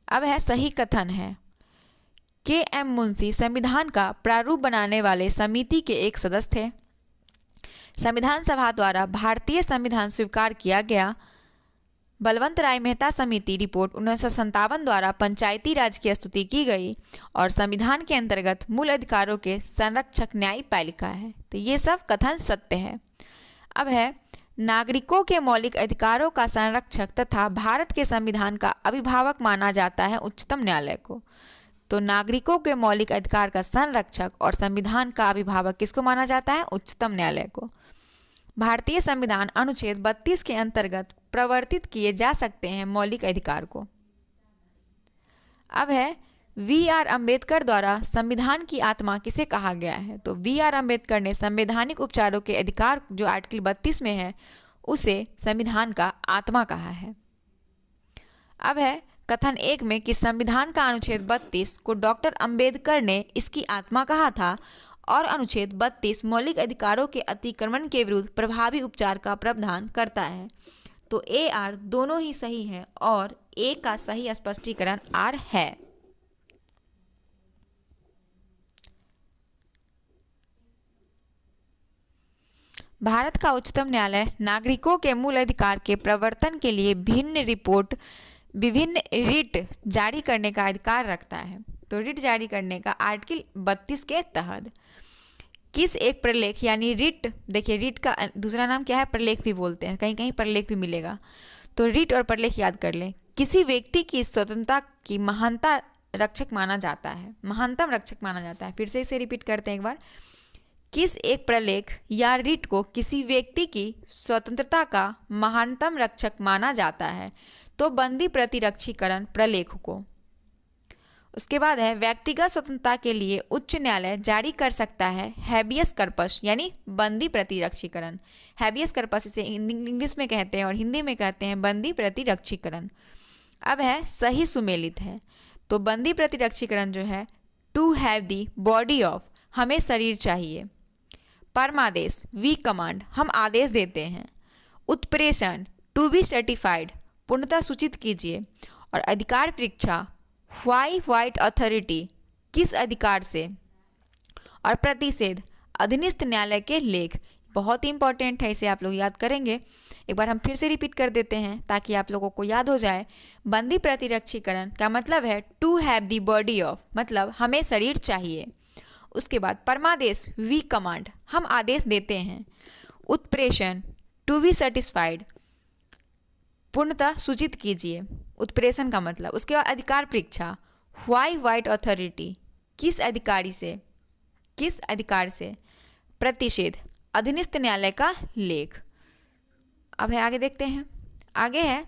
अब है सही कथन है। के.एम. मुंशी संविधान का प्रारूप बनाने वाले समिति के एक सदस्य थे। संविधान सभा द्वारा भारतीय संविधान स्वीकार किया गया। बलवंत राय मेहता समिति रिपोर्ट 1957 द्वारा पंचायती राज की स्तुति की गई और संविधान के अंतर्गत मूल अधिकारों के संरक्षक न्यायपालिका है। तो ये सब कथन सत्य है। अब है नागरिकों के मौलिक अधिकारों का संरक्षक तथा भारत के संविधान का अभिभावक माना जाता है उच्चतम न्यायालय को। तो नागरिकों के मौलिक अधिकार का संरक्षक और संविधान का अभिभावक किसको माना जाता है? उच्चतम न्यायालय को। भारतीय संविधान अनुच्छेद 32 के अंतर्गत प्रवर्तित किए जा सकते हैं मौलिक अधिकार को। अब है वी आर अम्बेडकर द्वारा संविधान की आत्मा किसे कहा गया है। तो वी आर अम्बेडकर ने संवैधानिक उपचारों के अधिकार जो आर्टिकल 32 में है उसे संविधान का आत्मा कहा है। अब है कथन 1 में कि संविधान का अनुच्छेद 32 को डॉक्टर अंबेडकर ने इसकी आत्मा कहा था और अनुच्छेद 32 मौलिक अधिकारों के अतिक्रमण के विरुद्ध प्रभावी उपचार का प्रावधान करता है। तो ए आर दोनों ही सही है और ए का सही स्पष्टीकरण आर है। भारत का उच्चतम न्यायालय नागरिकों के मूल अधिकार के प्रवर्तन के लिए विभिन्न रिट जारी करने का अधिकार रखता है। तो रिट जारी करने का आर्टिकल 32 के तहत किस एक प्रलेख यानी रिट, देखिए रिट का दूसरा नाम क्या है, प्रलेख भी बोलते हैं, कहीं कहीं प्रलेख भी मिलेगा। तो रिट और प्रलेख याद कर लें। किसी व्यक्ति की स्वतंत्रता की महानता रक्षक माना जाता है, महानतम रक्षक माना जाता है। फिर से इसे रिपीट करते हैं एक बार। किस एक प्रलेख या रिट को किसी व्यक्ति की स्वतंत्रता का महानतम रक्षक माना जाता है तो बंदी प्रतिरक्षीकरण प्रलेख को। उसके बाद है व्यक्तिगत स्वतंत्रता के लिए उच्च न्यायालय जारी कर सकता है हैबियस कर्पस यानी बंदी प्रतिरक्षीकरण। हैबियस कर्पस इसे इंग्लिश में कहते हैं और हिंदी में कहते हैं बंदी प्रतिरक्षीकरण। अब है सही सुमेलित है। तो बंदी प्रतिरक्षीकरण जो है to have the body of, हमें शरीर चाहिए। परमादेश वी कमांड, हम आदेश देते हैं। उत्प्रेषण टू बी सर्टिफाइड, पूर्णतः सूचित कीजिए। और अधिकार परीक्षा व्हाई व्हाइट अथॉरिटी, किस अधिकार से। और प्रतिषेध अधीनस्थ न्यायालय के लेख, बहुत ही इंपॉर्टेंट है, इसे आप लोग याद करेंगे। एक बार हम फिर से रिपीट कर देते हैं ताकि आप लोगों को याद हो जाए। बंदी प्रतिरक्षीकरण का मतलब है to have the body of, मतलब हमें शरीर चाहिए। उसके बाद परमादेश वी कमांड, हम आदेश देते हैं। उत्प्रेषण टू बी सेटिस्फाइड, पूर्णतः सूचित कीजिए, उत्प्रेषण का मतलब। उसके बाद अधिकार परीक्षा व्हाई व्हाइट अथॉरिटी, किस अधिकारी से, किस अधिकार से। प्रतिषेध अधीनस्थ न्यायालय का लेख। अब है आगे देखते हैं। आगे है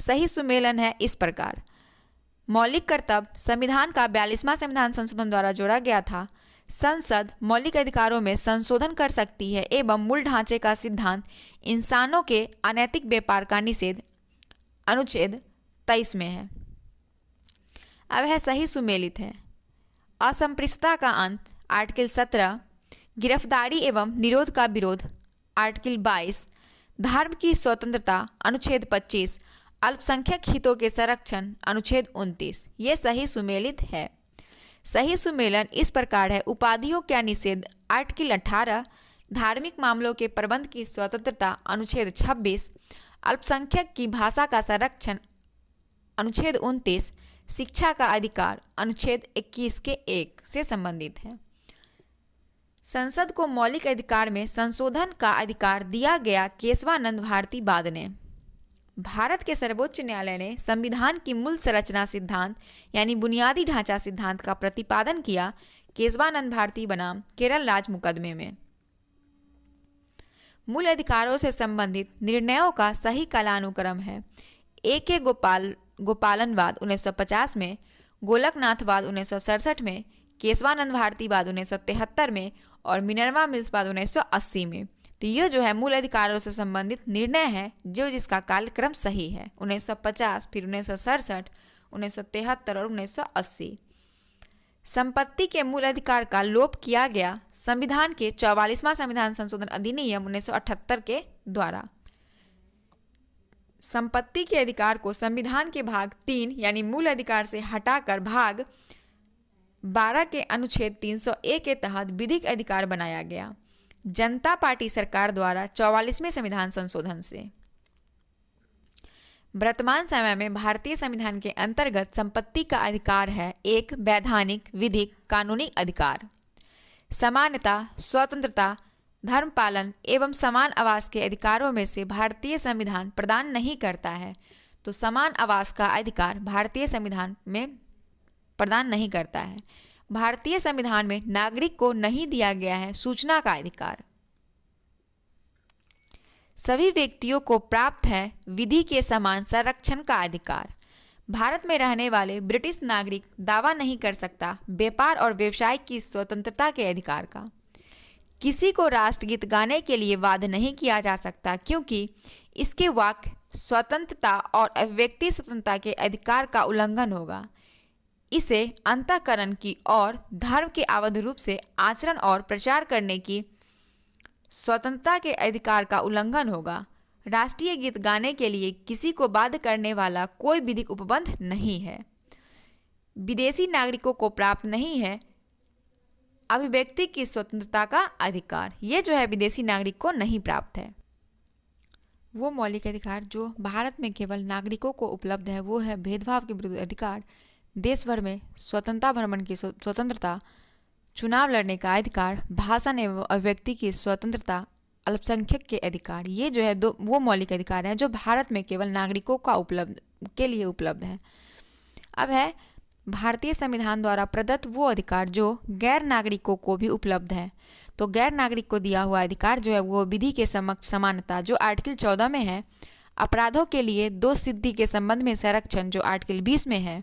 सही सुमेलन है इस प्रकार। मौलिक कर्तव्य संविधान का 42वां संविधान संशोधन द्वारा जोड़ा गया था। संसद मौलिक अधिकारों में संशोधन कर सकती है एवं मूल ढांचे का सिद्धांत इंसानों के अनैतिक व्यापार का निषेध अनुच्छेद 23 में है। अब है सही सुमेलित है। असंपृक्तता का अंत आर्टिकल 17, गिरफ्तारी एवं निरोध का विरोध आर्टिकल 22, धर्म की स्वतंत्रता अनुच्छेद 25, अल्पसंख्यक हितों के संरक्षण अनुच्छेद 29, ये सही सुमेलित है। सही सुमेलन इस प्रकार है। उपाधियों का निषेध आर्टिकल 18, धार्मिक मामलों के प्रबंध की स्वतंत्रता अनुच्छेद 26, अल्पसंख्यक की भाषा का संरक्षण अनुच्छेद 29, शिक्षा का अधिकार अनुच्छेद 21 के 1 से संबंधित है। संसद को मौलिक अधिकार में संशोधन का अधिकार दिया गया केशवानंद भारती बाद ने। भारत के सर्वोच्च न्यायालय ने संविधान की मूल संरचना सिद्धांत यानी बुनियादी ढांचा सिद्धांत का प्रतिपादन किया केशवानंद भारती बनाम केरल राज्य मुकदमे में। मूल अधिकारों से संबंधित निर्णयों का सही कालानुक्रम है। ए के गोपालनवाद 1950 में, गोलकनाथवाद 1967 में, केशवानंद भारतीवाद 1973 में और मिनर्वा मिल्सवाद 1980 में। तो ये जो है मूल अधिकारों से संबंधित निर्णय है जो जिसका कालक्रम सही है। 1950, फिर 1967, 1973 और 1980। संपत्ति के मूल अधिकार का लोप किया गया संविधान के 44वां संविधान संशोधन अधिनियम 1978 के द्वारा। संपत्ति के अधिकार को संविधान के भाग 3 यानी मूल अधिकार से हटाकर भाग 12 के अनुच्छेद 301 के तहत विधिक अधिकार बनाया गया जनता पार्टी सरकार द्वारा 44वें संविधान संशोधन से। वर्तमान समय में भारतीय संविधान के अंतर्गत संपत्ति का अधिकार है एक वैधानिक, विधिक, कानूनी अधिकार। समानता, स्वतंत्रता, धर्म पालन एवं समान आवास के अधिकारों में से भारतीय संविधान प्रदान नहीं करता है। तो समान आवास का अधिकार भारतीय संविधान में प्रदान नहीं करता है। भारतीय संविधान में नागरिक को नहीं दिया गया है सूचना का अधिकार। सभी व्यक्तियों को प्राप्त है विधि के समान संरक्षण का अधिकार। भारत में रहने वाले ब्रिटिश नागरिक दावा नहीं कर सकता व्यापार और व्यवसाय की स्वतंत्रता के अधिकार का। किसी को राष्ट्रगीत गाने के लिए बाध्य नहीं किया जा सकता, क्योंकि इसके वाक स्वतंत्रता और अभिव्यक्ति स्वतंत्रता के अधिकार का उल्लंघन होगा। इसे अंतःकरण की और धर्म के अवैध रूप से आचरण और प्रचार करने की स्वतंत्रता के अधिकार का उल्लंघन होगा। राष्ट्रीय गीत गाने के लिए किसी को बाध्य करने वाला कोई विधिक उपबंध नहीं है। विदेशी नागरिकों को प्राप्त नहीं है अभिव्यक्ति की स्वतंत्रता का अधिकार। ये जो है विदेशी नागरिक को नहीं प्राप्त है। वो मौलिक अधिकार जो भारत में केवल नागरिकों को उपलब्ध है वो है भेदभाव के विरुद्ध अधिकार, देश भर में स्वतंत्रता भ्रमण की स्वतंत्रता, चुनाव लड़ने का अधिकार, भाषण एवं अभिव्यक्ति की स्वतंत्रता, अल्पसंख्यक के अधिकार। ये जो है वो मौलिक अधिकार हैं जो भारत में केवल नागरिकों के लिए उपलब्ध है। अब है भारतीय संविधान द्वारा प्रदत्त वो अधिकार जो गैर नागरिकों को भी उपलब्ध है। तो गैर नागरिक को दिया हुआ अधिकार जो है वो विधि के समक्ष समानता जो आर्टिकल 14 में है, अपराधों के लिए दोष सिद्धि के संबंध में संरक्षण जो आर्टिकल 20 में है,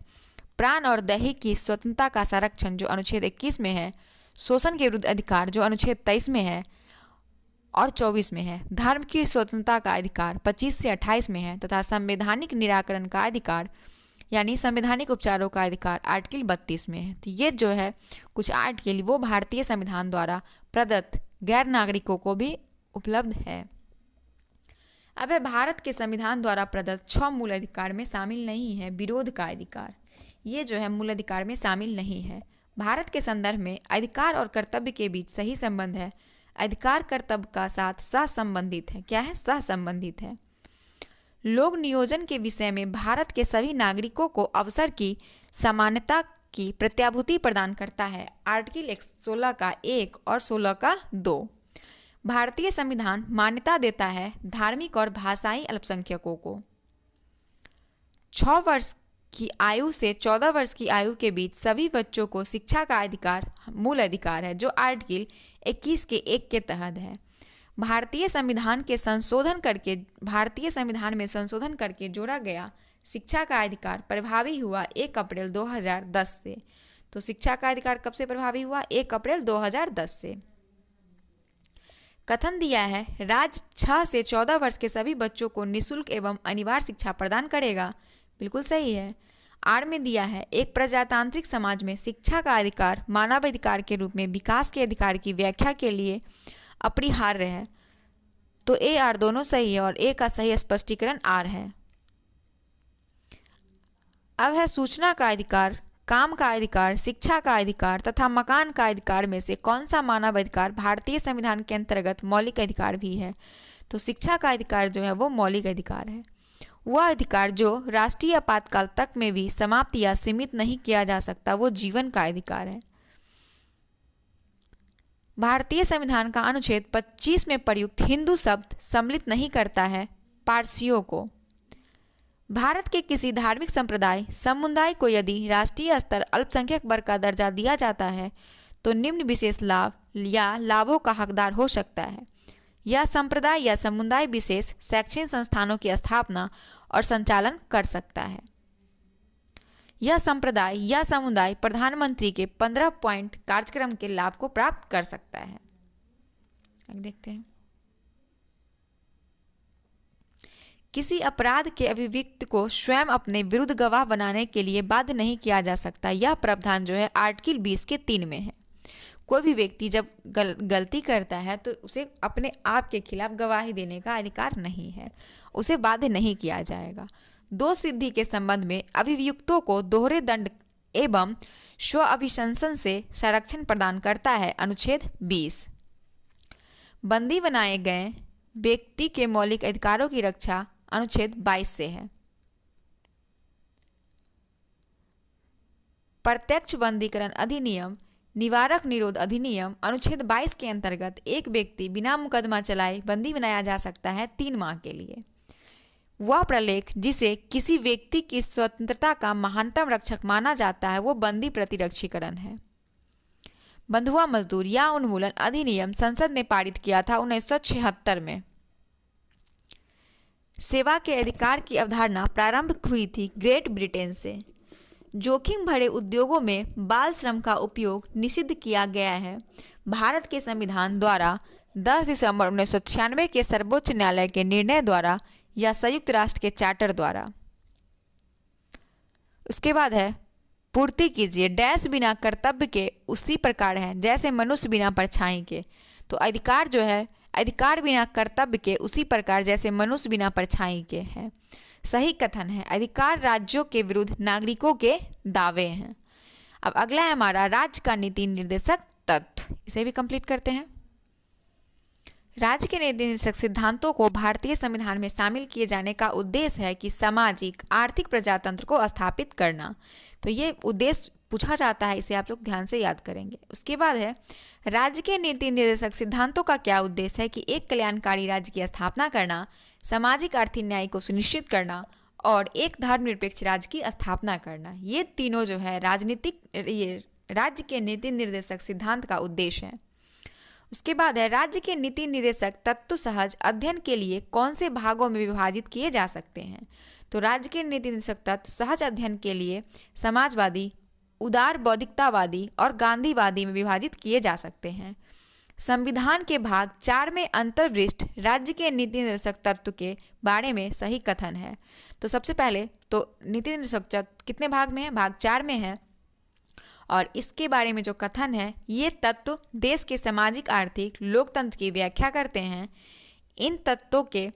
प्राण और दैहिक की स्वतंत्रता का संरक्षण जो अनुच्छेद 21 में है, शोषण के विरुद्ध अधिकार जो अनुच्छेद 23 में है और 24 में है, धर्म की स्वतंत्रता का अधिकार 25 से 28 में है तथा संवैधानिक निराकरण का अधिकार यानी संवैधानिक उपचारों का अधिकार आर्टिकल 32 में है। तो ये जो है कुछ आर्टिकल वो भारतीय संविधान द्वारा प्रदत्त गैर नागरिकों को भी उपलब्ध है। अब है भारत के संविधान द्वारा प्रदत्त 6 मूल अधिकार में शामिल नहीं है विरोध का अधिकार। ये जो है मूल अधिकार में शामिल नहीं है। भारत के संदर्भ में अधिकार और कर्तव्य के बीच सही संबंध है। अधिकार कर्तव्य का साथ सहसंबंधित है। क्या है? सहसंबंधित है। लोक नियोजन के विषय में भारत के सभी नागरिकों को अवसर की समानता की प्रत्याभूति प्रदान करता है। आर्टिकल 16 का 1 और 16 का 2। भारतीय संविधान मान्यता देता है धार्मिक और भाषाई अल्पसंख्यकों को। 6 वर्ष की आयु से 14 वर्ष की आयु के बीच सभी बच्चों को शिक्षा का अधिकार मूल अधिकार है जो आर्टिकल 21 के 1 के तहत है। भारतीय संविधान में संशोधन करके जोड़ा गया शिक्षा का अधिकार प्रभावी हुआ 1 अप्रैल 2010 से। तो शिक्षा का अधिकार कब से प्रभावी हुआ? 1 अप्रैल 2010 से। कथन दिया है राज्य 6 से 14 वर्ष के सभी बच्चों को निःशुल्क एवं अनिवार्य शिक्षा प्रदान करेगा। बिल्कुल सही है। आर में दिया है एक प्रजातांत्रिक समाज में शिक्षा का अधिकार मानवाधिकार के रूप में विकास के अधिकार की व्याख्या के लिए अपरिहार्य है। तो ए आर दोनों सही है और ए का सही स्पष्टीकरण आर है। अब है सूचना का अधिकार, काम का अधिकार, शिक्षा का अधिकार तथा मकान का अधिकार में से कौन सा मानवाधिकार भारतीय संविधान के अंतर्गत मौलिक अधिकार भी है? तो शिक्षा का अधिकार जो है वो मौलिक अधिकार है। वह अधिकार जो राष्ट्रीय आपातकाल तक में भी समाप्त या सीमित नहीं किया जा सकता वो जीवन का अधिकार है। भारतीय संविधान का अनुच्छेद 25 में प्रयुक्त हिंदू शब्द सम्मिलित नहीं करता है पारसियों को। भारत के किसी धार्मिक समुदाय को यदि राष्ट्रीय स्तर अल्पसंख्यक वर्ग का दर्जा दिया जाता है तो निम्न विशेष लाभ या लाभों का हकदार हो सकता है। यह संप्रदाय या समुदाय विशेष शैक्षणिक संस्थानों की स्थापना और संचालन कर सकता है। यह संप्रदाय या समुदाय प्रधानमंत्री के 15 पॉइंट कार्यक्रम के लाभ को प्राप्त कर सकता है। देखते हैं। किसी अपराध के अभियुक्त को स्वयं अपने विरुद्ध गवाह बनाने के लिए बाध्य नहीं किया जा सकता। यह प्रावधान जो है आर्टिकल 20 के 3 में है। कोई भी व्यक्ति जब गलती करता है तो उसे अपने आप के खिलाफ गवाही देने का अधिकार नहीं है, उसे बाध्य नहीं किया जाएगा। दोष सिद्धि के संबंध में अभियुक्तों को दोहरे दंड एवं स्व अभिशंसन से संरक्षण प्रदान करता है अनुच्छेद 20। बंदी बनाए गए व्यक्ति के मौलिक अधिकारों की रक्षा अनुच्छेद 22 से है। प्रत्यक्ष बंदीकरण अधिनियम निवारक निरोध अधिनियम अनुच्छेद 22 के अंतर्गत एक व्यक्ति बिना मुकदमा चलाए बंदी बनाया जा सकता है 3 माह के लिए। वह प्रलेख जिसे किसी व्यक्ति की स्वतंत्रता का महानतम रक्षक माना जाता है वो बंदी प्रतिरक्षीकरण है। बंधुआ मजदूर या उन्मूलन अधिनियम संसद ने पारित किया था 1976 में। सेवा के अधिकार की अवधारणा प्रारंभ हुई थी ग्रेट ब्रिटेन से। जोखिम भरे उद्योगों में बाल श्रम का उपयोग निषिद्ध किया गया है। भारत के संविधान द्वारा 10 दिसंबर 1996 के सर्वोच्च न्यायालय के निर्णय द्वारा या संयुक्त राष्ट्र के चार्टर द्वारा। उसके बाद है पूर्ति कीजिए डैश बिना कर्तव्य के उसी प्रकार है जैसे मनुष्य बिना परछाई के। तो अधिकार जो है, अधिकार बिना कर्तव्य के उसी प्रकार जैसे मनुष्य बिना परछाई के है। सही कथन है। अधिकार राज्यों के विरुद्ध नागरिकों के दावे हैं। अब अगला है हमारा राज्य का नीति निर्देशक तत्व, इसे भी कंप्लीट करते हैं। राज्य के नीति निर्देशक सिद्धांतों को भारतीय संविधान में शामिल किए जाने का उद्देश्य है कि सामाजिक आर्थिक प्रजातंत्र को स्थापित करना। तो ये उद्देश्य पूछा जाता है, इसे आप लोग ध्यान से याद करेंगे। उसके बाद है राज्य के नीति निर्देशक सिद्धांतों का क्या उद्देश्य है कि एक कल्याणकारी राज्य की स्थापना करना, सामाजिक आर्थिक न्याय को सुनिश्चित करना और एक धर्मनिरपेक्ष राज्य की स्थापना करना। ये तीनों जो है राज्य के नीति निर्देशक सिद्धांत का उद्देश्य है। उसके बाद है राज्य के नीति निर्देशक तत्व सहज अध्ययन के लिए कौन से भागों में विभाजित किए जा सकते हैं। तो राज्य के नीति निर्देशक तत्व सहज अध्ययन के लिए समाजवादी, उदार बौद्धिकतावादी और गांधीवादी में विभाजित किए जा सकते हैं। संविधान के भाग 4 में अंतर्वृष्ट राज्य के नीति निर्देशक तत्व के बारे में सही कथन है। तो सबसे पहले तो नीति निर्देशक तत्व कितने भाग में है? भाग 4 में है। और इसके बारे में जो कथन है, ये तत्व देश के सामाजिक आर्थिक लोकतंत्र की व्याख्या करते हैं। इन तत्वों के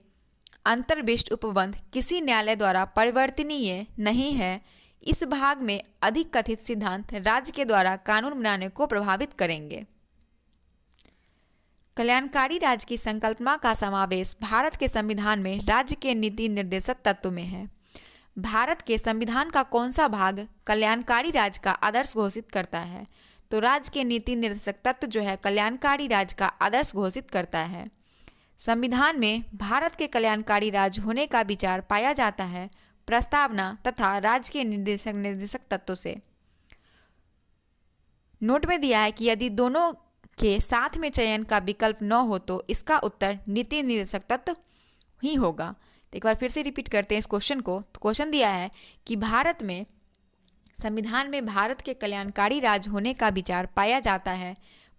अंतर्विष्ट उपबंध किसी न्यायालय द्वारा परिवर्तनीय नहीं है। इस भाग में अधिक कथित सिद्धांत राज्य के द्वारा कानून बनाने को प्रभावित करेंगे। कल्याणकारी राज्य की संकल्पना का समावेश भारत के संविधान में राज्य के नीति निर्देशक तत्व में है। भारत के संविधान का कौन सा भाग कल्याणकारी राज्य का आदर्श घोषित करता है? तो राज्य के नीति निर्देशक तत्व जो है कल्याणकारी राज्य का आदर्श घोषित करता है। संविधान में भारत के कल्याणकारी राज्य होने का विचार पाया जाता है प्रस्तावना तथा राज्य के निर्देशक तत्व से। नोट में दिया है कि यदि दोनों के साथ में चयन का विकल्प न हो तो इसका उत्तर नीति निर्देशक तत्व ही होगा। तो एक बार फिर से रिपीट करते हैं इस क्वेश्चन को। तो क्वेश्चन दिया है कि भारत में संविधान में भारत के कल्याणकारी राज्य होने का विचार पाया जाता है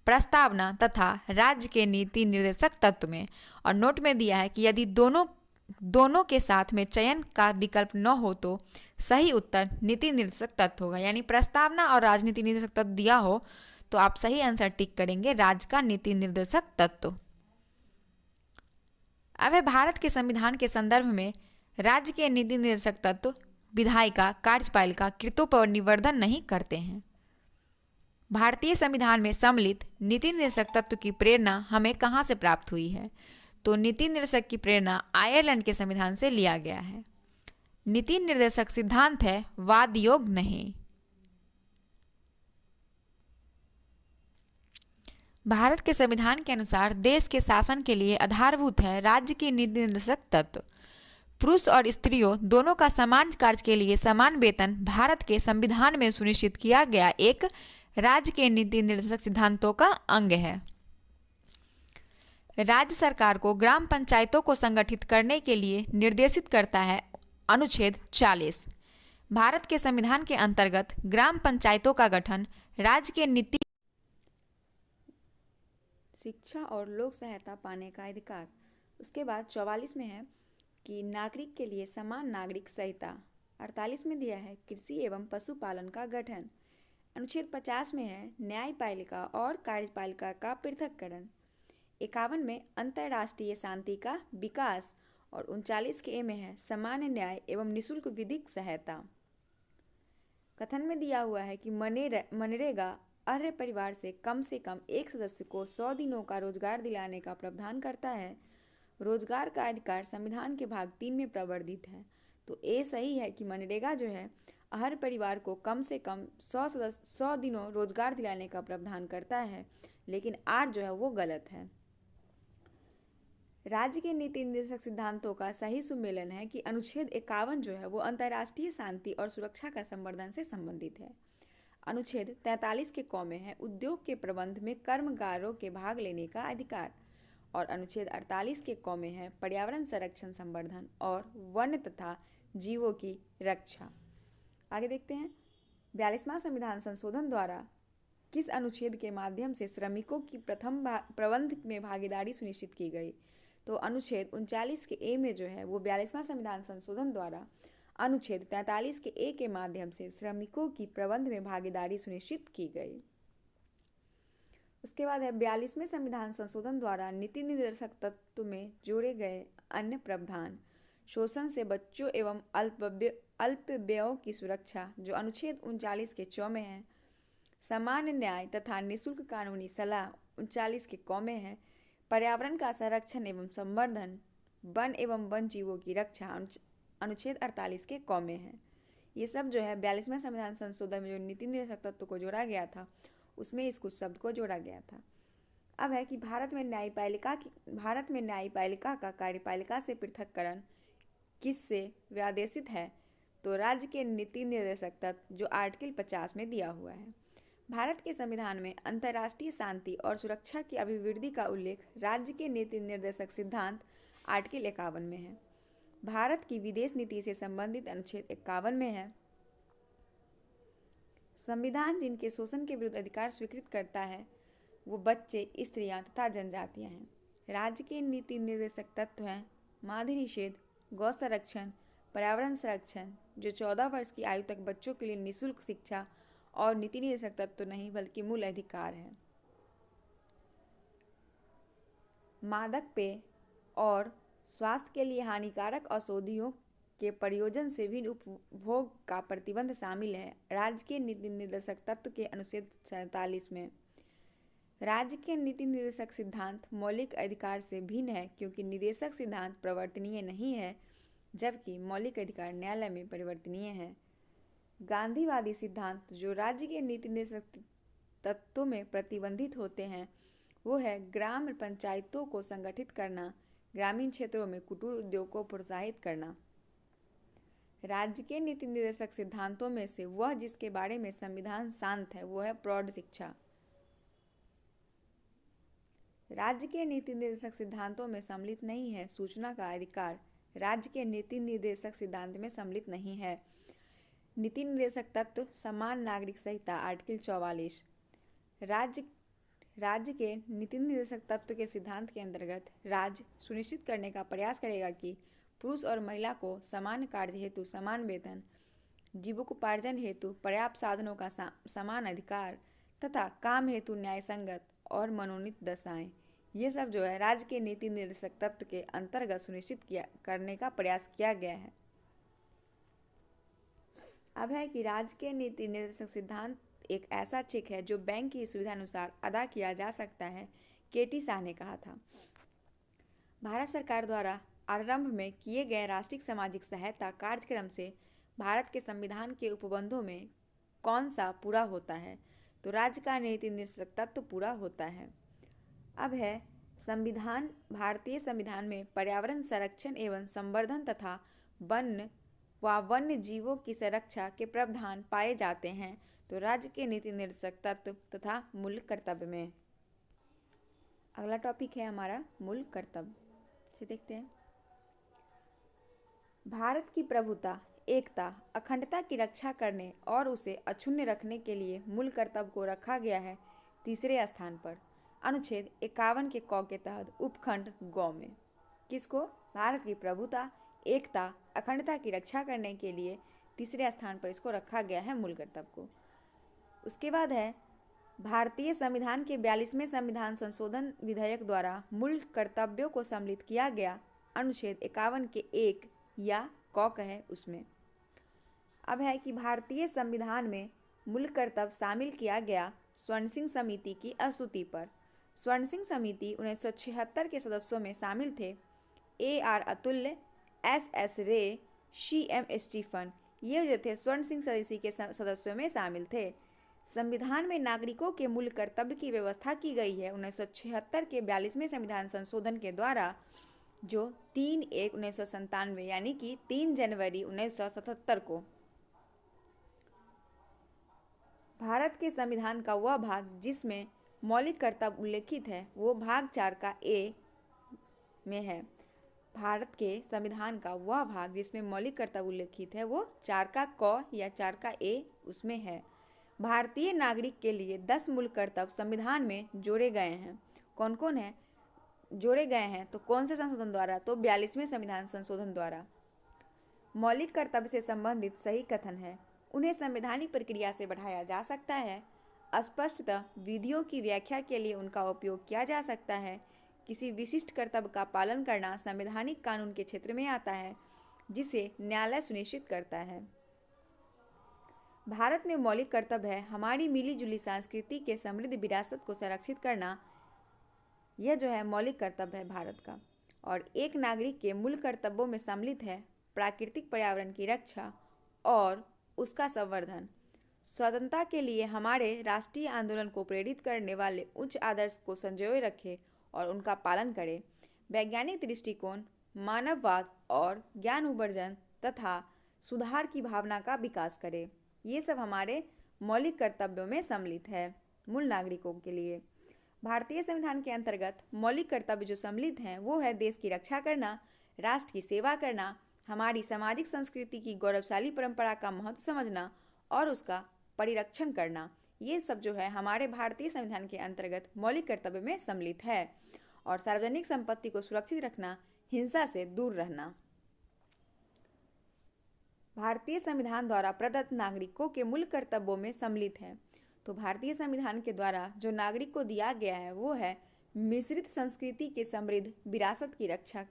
प्रस्तावना तथा राज्य के नीति निर्देशक तत्व में। और नोट में दिया है कि यदि दोनों के साथ में चयन का विकल्प न हो तो सही उत्तर नीति निर्देशक तत्व होगा। यानी प्रस्तावना और राजनीति निर्देशक तत्व दिया हो तो आप सही आंसर टिक करेंगे राज्य का नीति निर्देशक तत्व। अब है भारत के संविधान के संदर्भ में राज्य के नीति निर्देशक तत्व विधायिका कार्यपालिका कृतों पर निवर्धन नहीं करते हैं। भारतीय संविधान में सम्मिलित नीति निर्देशक तत्व की प्रेरणा हमें कहाँ से प्राप्त हुई है? तो नीति निर्देशक की प्रेरणा आयरलैंड के संविधान से लिया गया है। नीति निर्देशक सिद्धांत है वाद योग नहीं। भारत के संविधान के अनुसार देश के शासन के लिए आधारभूत है राज्य की नीति निर्देशक तत्व। पुरुष और स्त्रियों दोनों का समान कार्य के लिए समान वेतन भारत के संविधान में सुनिश्चित किया गया एक राज्य के नीति निर्देशक सिद्धांतों का अंग है। राज्य सरकार को ग्राम पंचायतों को संगठित करने के लिए निर्देशित करता है अनुच्छेद 40। भारत के संविधान के अंतर्गत ग्राम पंचायतों का गठन राज्य के नीति शिक्षा और लोक सहायता पाने का अधिकार। उसके बाद 44 में है कि नागरिक के लिए समान नागरिक संहिता। 48 में दिया है कृषि एवं पशुपालन का गठन। अनुच्छेद 50 में है न्यायपालिका और कार्यपालिका का पृथक्करण। 51 में अंतर्राष्ट्रीय शांति का विकास और 39 के ए में है सामान्य न्याय एवं निःशुल्क विधिक सहायता। कथन में दिया हुआ है कि मनरेगा अर्ह परिवार से कम एक सदस्य को 100 दिनों का रोजगार दिलाने का प्रावधान करता है। रोजगार का अधिकार संविधान के भाग 3 में प्रवर्तित है। तो ए सही है कि मनरेगा जो है हर परिवार को कम से कम 100 दिनों रोजगार दिलाने का प्रावधान करता है, लेकिन आर जो है वो गलत है। राज्य के नीति निर्देशक सिद्धांतों का सही सुमेलन है कि अनुच्छेद 51 जो है वो अंतर्राष्ट्रीय शांति और सुरक्षा का संवर्धन से संबंधित है। अनुच्छेद 43 के क में है उद्योग के प्रबंध में कर्मगारों के भाग लेने का अधिकार। और अनुच्छेद 48 के क में है पर्यावरण संरक्षण, संवर्धन और वन्य तथा जीवों की रक्षा। आगे देखते हैं 42वां संविधान संशोधन द्वारा किस अनुच्छेद के माध्यम से श्रमिकों की प्रथम प्रबंध में भागीदारी सुनिश्चित की गई। तो अनुच्छेद 39 के ए में जो है वो 42वां संविधान संशोधन द्वारा अनुच्छेद 43 के ए के माध्यम से श्रमिकों की प्रबंध में भागीदारी सुनिश्चित की गई। उसके बाद है 42वें संविधान संशोधन द्वारा नीति निर्देशक तत्व में जोड़े गए अन्य प्रावधान। शोषण से बच्चों एवं अल्पवयों की सुरक्षा जो अनुच्छेद 39 के च में है। सामान्य न्याय तथा निःशुल्क कानूनी सलाह 39 के क में है। पर्यावरण का संरक्षण एवं संवर्धन, वन एवं वन जीवों की रक्षा अनुच्छेद 48 के क में है। ये सब जो है 42वें संविधान संशोधन में जो नीति निर्देशक तत्व को जोड़ा गया था उसमें इस कुछ शब्द को जोड़ा गया था। अब है कि भारत में न्यायपालिका का कार्यपालिका से पृथककरण किससे व्यादेशित है। तो राज्य के नीति निर्देशक तत्व जो आर्टिकल 50 में दिया हुआ है। भारत के संविधान में अंतर्राष्ट्रीय शांति और सुरक्षा की अभिवृद्धि का उल्लेख राज्य के नीति निर्देशक सिद्धांत आर्टिकल 51 में है। भारत की विदेश नीति से संबंधित अनुच्छेद 51 में है। संविधान जिनके शोषण के विरुद्ध अधिकार स्वीकृत करता है वो बच्चे, स्त्रियां तथा जनजातियां हैं। राज्य के नीति निर्देशक तत्व हैं मादक निषेध, गौ संरक्षण, पर्यावरण संरक्षण जो 14 वर्ष की आयु तक बच्चों के लिए निःशुल्क शिक्षा और नीति निर्देशक तत्व नहीं बल्कि मूल अधिकार है। मादक पेय और स्वास्थ्य के लिए हानिकारक औषधियों के प्रयोजन से भी उपभोग का प्रतिबंध शामिल है राज्य के नीति निर्देशक तत्व के अनुच्छेद 47 में। राज्य के नीति निर्देशक सिद्धांत मौलिक अधिकार से भिन्न है क्योंकि निर्देशक सिद्धांत प्रवर्तनीय नहीं है जबकि मौलिक अधिकार न्यायालय में परिवर्तनीय है। गांधीवादी सिद्धांत जो राज्य के नीति निर्देशक तत्वों में प्रतिबंधित होते हैं वो है ग्राम पंचायतों को संगठित करना, ग्रामीण क्षेत्रों में कुटीर उद्योग को प्रोत्साहित करना। राज्य के नीति निर्देशक सिद्धांतों में से वह जिसके बारे में संविधान शांत है वो है प्रौढ़ शिक्षा। राज्य के नीति निर्देशक सिद्धांतों में सम्मिलित नहीं है सूचना का अधिकार। राज्य के नीति निर्देशक सिद्धांत में सम्मिलित नहीं है। नीति निर्देशक तत्व समान नागरिक संहिता आर्टिकल 44। राज्य के नीति निर्देशक तत्व के सिद्धांत के अंतर्गत राज्य सुनिश्चित करने का प्रयास करेगा कि पुरुष और महिला को समान कार्य हेतु समान वेतन, जीविकोपार्जन हेतु पर्याप्त साधनों का समान अधिकार तथा काम हेतु न्याय संगत और मनोनीत दशाएं, ये सब जो है राज्य के नीति निर्देशक तत्व के अंतर्गत सुनिश्चित करने का प्रयास किया गया है। अब है कि राज्य के नीति निर्देशक सिद्धांत एक ऐसा चेक है जो बैंक की सुविधा अनुसार अदा किया जा सकता है, केटी शाह ने कहा था। भारत सरकार द्वारा आरंभ में किए गए राष्ट्रीय सामाजिक सहायता कार्यक्रम से भारत के संविधान के उपबंधों में कौन सा पूरा होता है। तो राज्य का नीति निर्देशक तत्व पूरा होता है। अब है भारतीय संविधान में पर्यावरण संरक्षण एवं संवर्धन तथा वन्य जीवों की सुरक्षा के प्रावधान पाए जाते हैं तो राज्य के नीति निर्देशक तत्व तथा मूल कर्तव्य में। अगला टॉपिक है हमारा मूल कर्तव्य से देखते हैं। भारत की प्रभुता, एकता, अखंडता की रक्षा करने और उसे अक्षुण्ण रखने के लिए मूल कर्तव्य को रखा गया है तीसरे स्थान पर अनुच्छेद 51 के क के तहत उपखंड गौ में। किसको? भारत की प्रभुता, एकता, अखंडता की रक्षा करने के लिए तीसरे स्थान पर इसको रखा गया है मूल कर्तव्य को। उसके बाद है भारतीय संविधान के 42वें संविधान संशोधन विधेयक द्वारा मूल कर्तव्यों को सम्मिलित किया गया अनुच्छेद 51 के 1 या क है उसमें। अब है कि भारतीय संविधान में मूल कर्तव्य शामिल किया गया स्वर्ण सिंह समिति की स्तुति पर। स्वर्ण सिंह समिति 1976 के सदस्यों में शामिल थे AR अतुल्य, SS रे, CM स्टीफन, ये जो थे स्वर्ण सिंह समिति के सदस्यों में शामिल थे। संविधान में नागरिकों के मूल कर्तव्य की व्यवस्था की गई है 1976 के 42वें संविधान संशोधन के द्वारा जो 3/1/1997 यानी कि 3 जनवरी 1977 को। भारत के संविधान का वह भाग जिसमें मौलिक कर्तव्य उल्लेखित है वो भाग 4 का A में है। भारत के संविधान का वह भाग जिसमें मौलिक कर्तव्य उल्लिखित है वो 4 का क या 4 का ए उसमें है। भारतीय नागरिक के लिए 10 मूल कर्तव्य संविधान में जोड़े गए हैं। कौन कौन है जोड़े गए हैं? तो कौन से संशोधन द्वारा? तो 42वें संविधान संशोधन द्वारा। मौलिक कर्तव्य से संबंधित सही कथन है, उन्हें संवैधानिक प्रक्रिया से बढ़ाया जा सकता है। स्पष्टतः विधियों की व्याख्या के लिए उनका उपयोग किया जा सकता है। किसी विशिष्ट कर्तव्य का पालन करना संवैधानिक कानून के क्षेत्र में आता है, जिसे न्यायालय सुनिश्चित करता है। भारत में मौलिक कर्तव्य है हमारी मिलीजुली संस्कृति के समृद्ध विरासत को संरक्षित करना। यह जो है मौलिक कर्तव्य है भारत का। और एक नागरिक के मूल कर्तव्यों में सम्मिलित है प्राकृतिक पर्यावरण की रक्षा और उसका संवर्धन। स्वतंत्रता के लिए हमारे राष्ट्रीय आंदोलन को प्रेरित करने वाले उच्च आदर्श को संजोए रखे और उनका पालन करे। वैज्ञानिक दृष्टिकोण, मानववाद और ज्ञान उपार्जन तथा सुधार की भावना का विकास करे। ये सब हमारे मौलिक कर्तव्यों में सम्मिलित है मूल नागरिकों के लिए। भारतीय संविधान के अंतर्गत मौलिक कर्तव्य जो सम्मिलित हैं वो है देश की रक्षा करना, राष्ट्र की सेवा करना, हमारी सामाजिक संस्कृति की गौरवशाली परंपरा का महत्व समझना और उसका परिरक्षण करना। ये सब जो है हमारे भारतीय संविधान के अंतर्गत मौलिक कर्तव्य में सम्मिलित है। और सार्वजनिक संपत्ति को सुरक्षित रखना, हिंसा से दूर रहना। भारतीय संविधान द्वारा प्रदत्त नागरिकों के मूल कर्तव्यों में सम्मिलित है। तो भारतीय संविधान के द्वारा जो नागरिक को दिया गया है वो है मिश्रित संस्कृति के समृद्ध विरासत की रक्षा,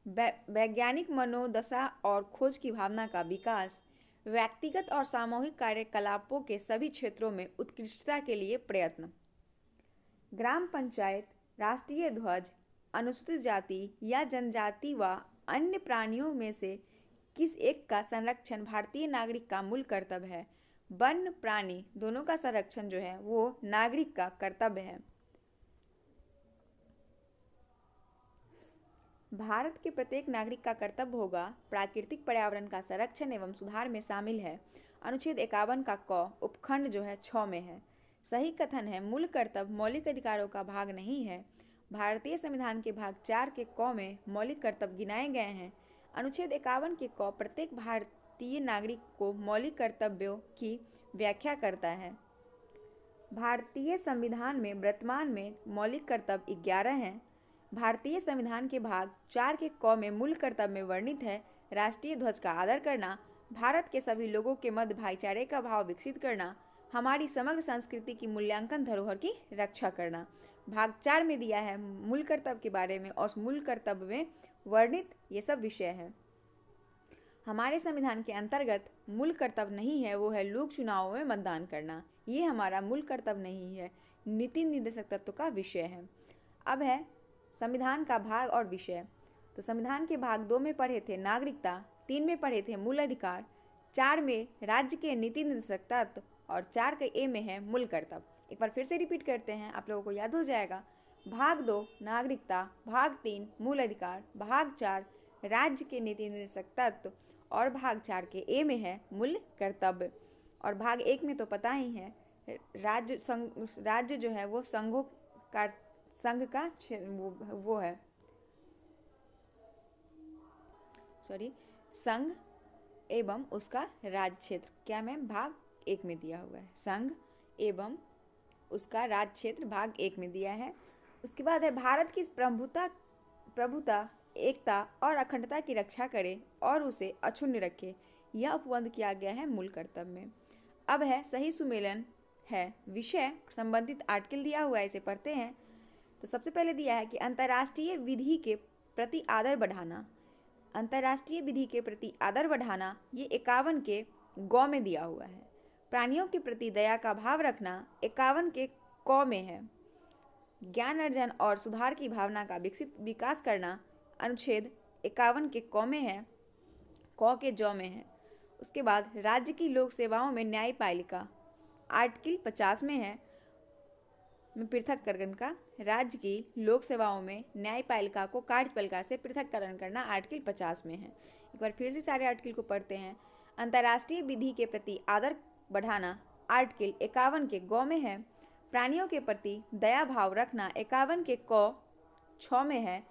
वैज्ञानिक मनोदशा और खोज की भावना का विकास, व्यक्तिगत और सामूहिक कार्यकलापों के सभी क्षेत्रों में उत्कृष्टता के लिए प्रयत्न, ग्राम पंचायत, राष्ट्रीय ध्वज, अनुसूचित जाति या जनजाति व अन्य प्राणियों में से किस एक का संरक्षण भारतीय नागरिक का मूल कर्तव्य है। वन्य प्राणी दोनों का संरक्षण जो है वो नागरिक का कर्तव्य है। भारत के प्रत्येक नागरिक का कर्तव्य होगा प्राकृतिक पर्यावरण का संरक्षण एवं सुधार में शामिल है। अनुच्छेद 51 का क उपखंड जो है 6 में है। सही कथन है मूल कर्तव्य मौलिक अधिकारों का भाग नहीं है। भारतीय संविधान के भाग 4 के क में मौलिक कर्तव्य गिनाए गए हैं। अनुच्छेद 51 के क प्रत्येक भारतीय नागरिक को मौलिक कर्तव्यों की व्याख्या करता है। भारतीय संविधान में वर्तमान में मौलिक कर्तव्य 11 हैं। भारतीय संविधान के भाग 4 के क में मूल कर्तव्य में वर्णित है राष्ट्रीय ध्वज का आदर करना, भारत के सभी लोगों के मध्य भाईचारे का भाव विकसित करना, हमारी समग्र संस्कृति की मूल्यांकन धरोहर की रक्षा करना। भाग 4 में दिया है मूल कर्तव्य के बारे में और मूल कर्तव्य में वर्णित ये सब विषय हैं। हमारे संविधान के अंतर्गत मूल कर्तव्य नहीं है वो है लोक चुनावों में मतदान करना। ये हमारा मूल कर्तव्य नहीं है, नीति निर्देशक तत्व का विषय है। अब है संविधान का भाग और विषय। तो संविधान के भाग 2 में पढ़े थे नागरिकता, 3 में पढ़े थे मूल अधिकार, 4 में राज्य के नीति निर्देशक तत्व और 4 के ए में है मूल कर्तव्य। एक बार फिर से रिपीट करते हैं, आप लोगों को याद हो जाएगा। भाग 2 नागरिकता, भाग 3 मूल अधिकार, भाग 4 राज्य के नीति निर्देशक तत्व और भाग 4 के ए में है मूल कर्तव्य। और भाग 1 में तो पता ही है राज्य जो है वो संघ का वो है संघ एवं उसका राज्य क्षेत्र। क्या मैम? भाग 1 में दिया हुआ है संघ एवं उसका राज्य क्षेत्र, भाग 1 में दिया है। उसके बाद है भारत की प्रभुता, एकता और अखंडता की रक्षा करे और उसे अक्षुण्ण रखे। यह उपबंध किया गया है मूल कर्तव्य में। अब है सही सुमेलन है विषय संबंधित आर्टिकल दिया हुआ है, इसे पढ़ते हैं। तो सबसे पहले दिया है कि अंतर्राष्ट्रीय विधि के प्रति आदर बढ़ाना। अंतर्राष्ट्रीय विधि के प्रति आदर बढ़ाना ये 51 के ग में दिया हुआ है। प्राणियों के प्रति दया का भाव रखना 51 के क में है। ज्ञान अर्जन और सुधार की भावना का विकास करना अनुच्छेद 51 के क में है, क के ज में है। उसके बाद राज्य की लोक सेवाओं में न्यायपालिका आर्टिकल 50 में है, में पृथककरण का राज्य की लोक सेवाओं में न्यायपालिका को कार्यपालिका से पृथककरण करना आर्टिकल 50 में है। एक बार फिर से सारे आर्टिकल को पढ़ते हैं। अंतर्राष्ट्रीय विधि के प्रति आदर बढ़ाना आर्टिकल 51 के ग में है। प्राणियों के प्रति दया भाव रखना 51 के क 6 में है।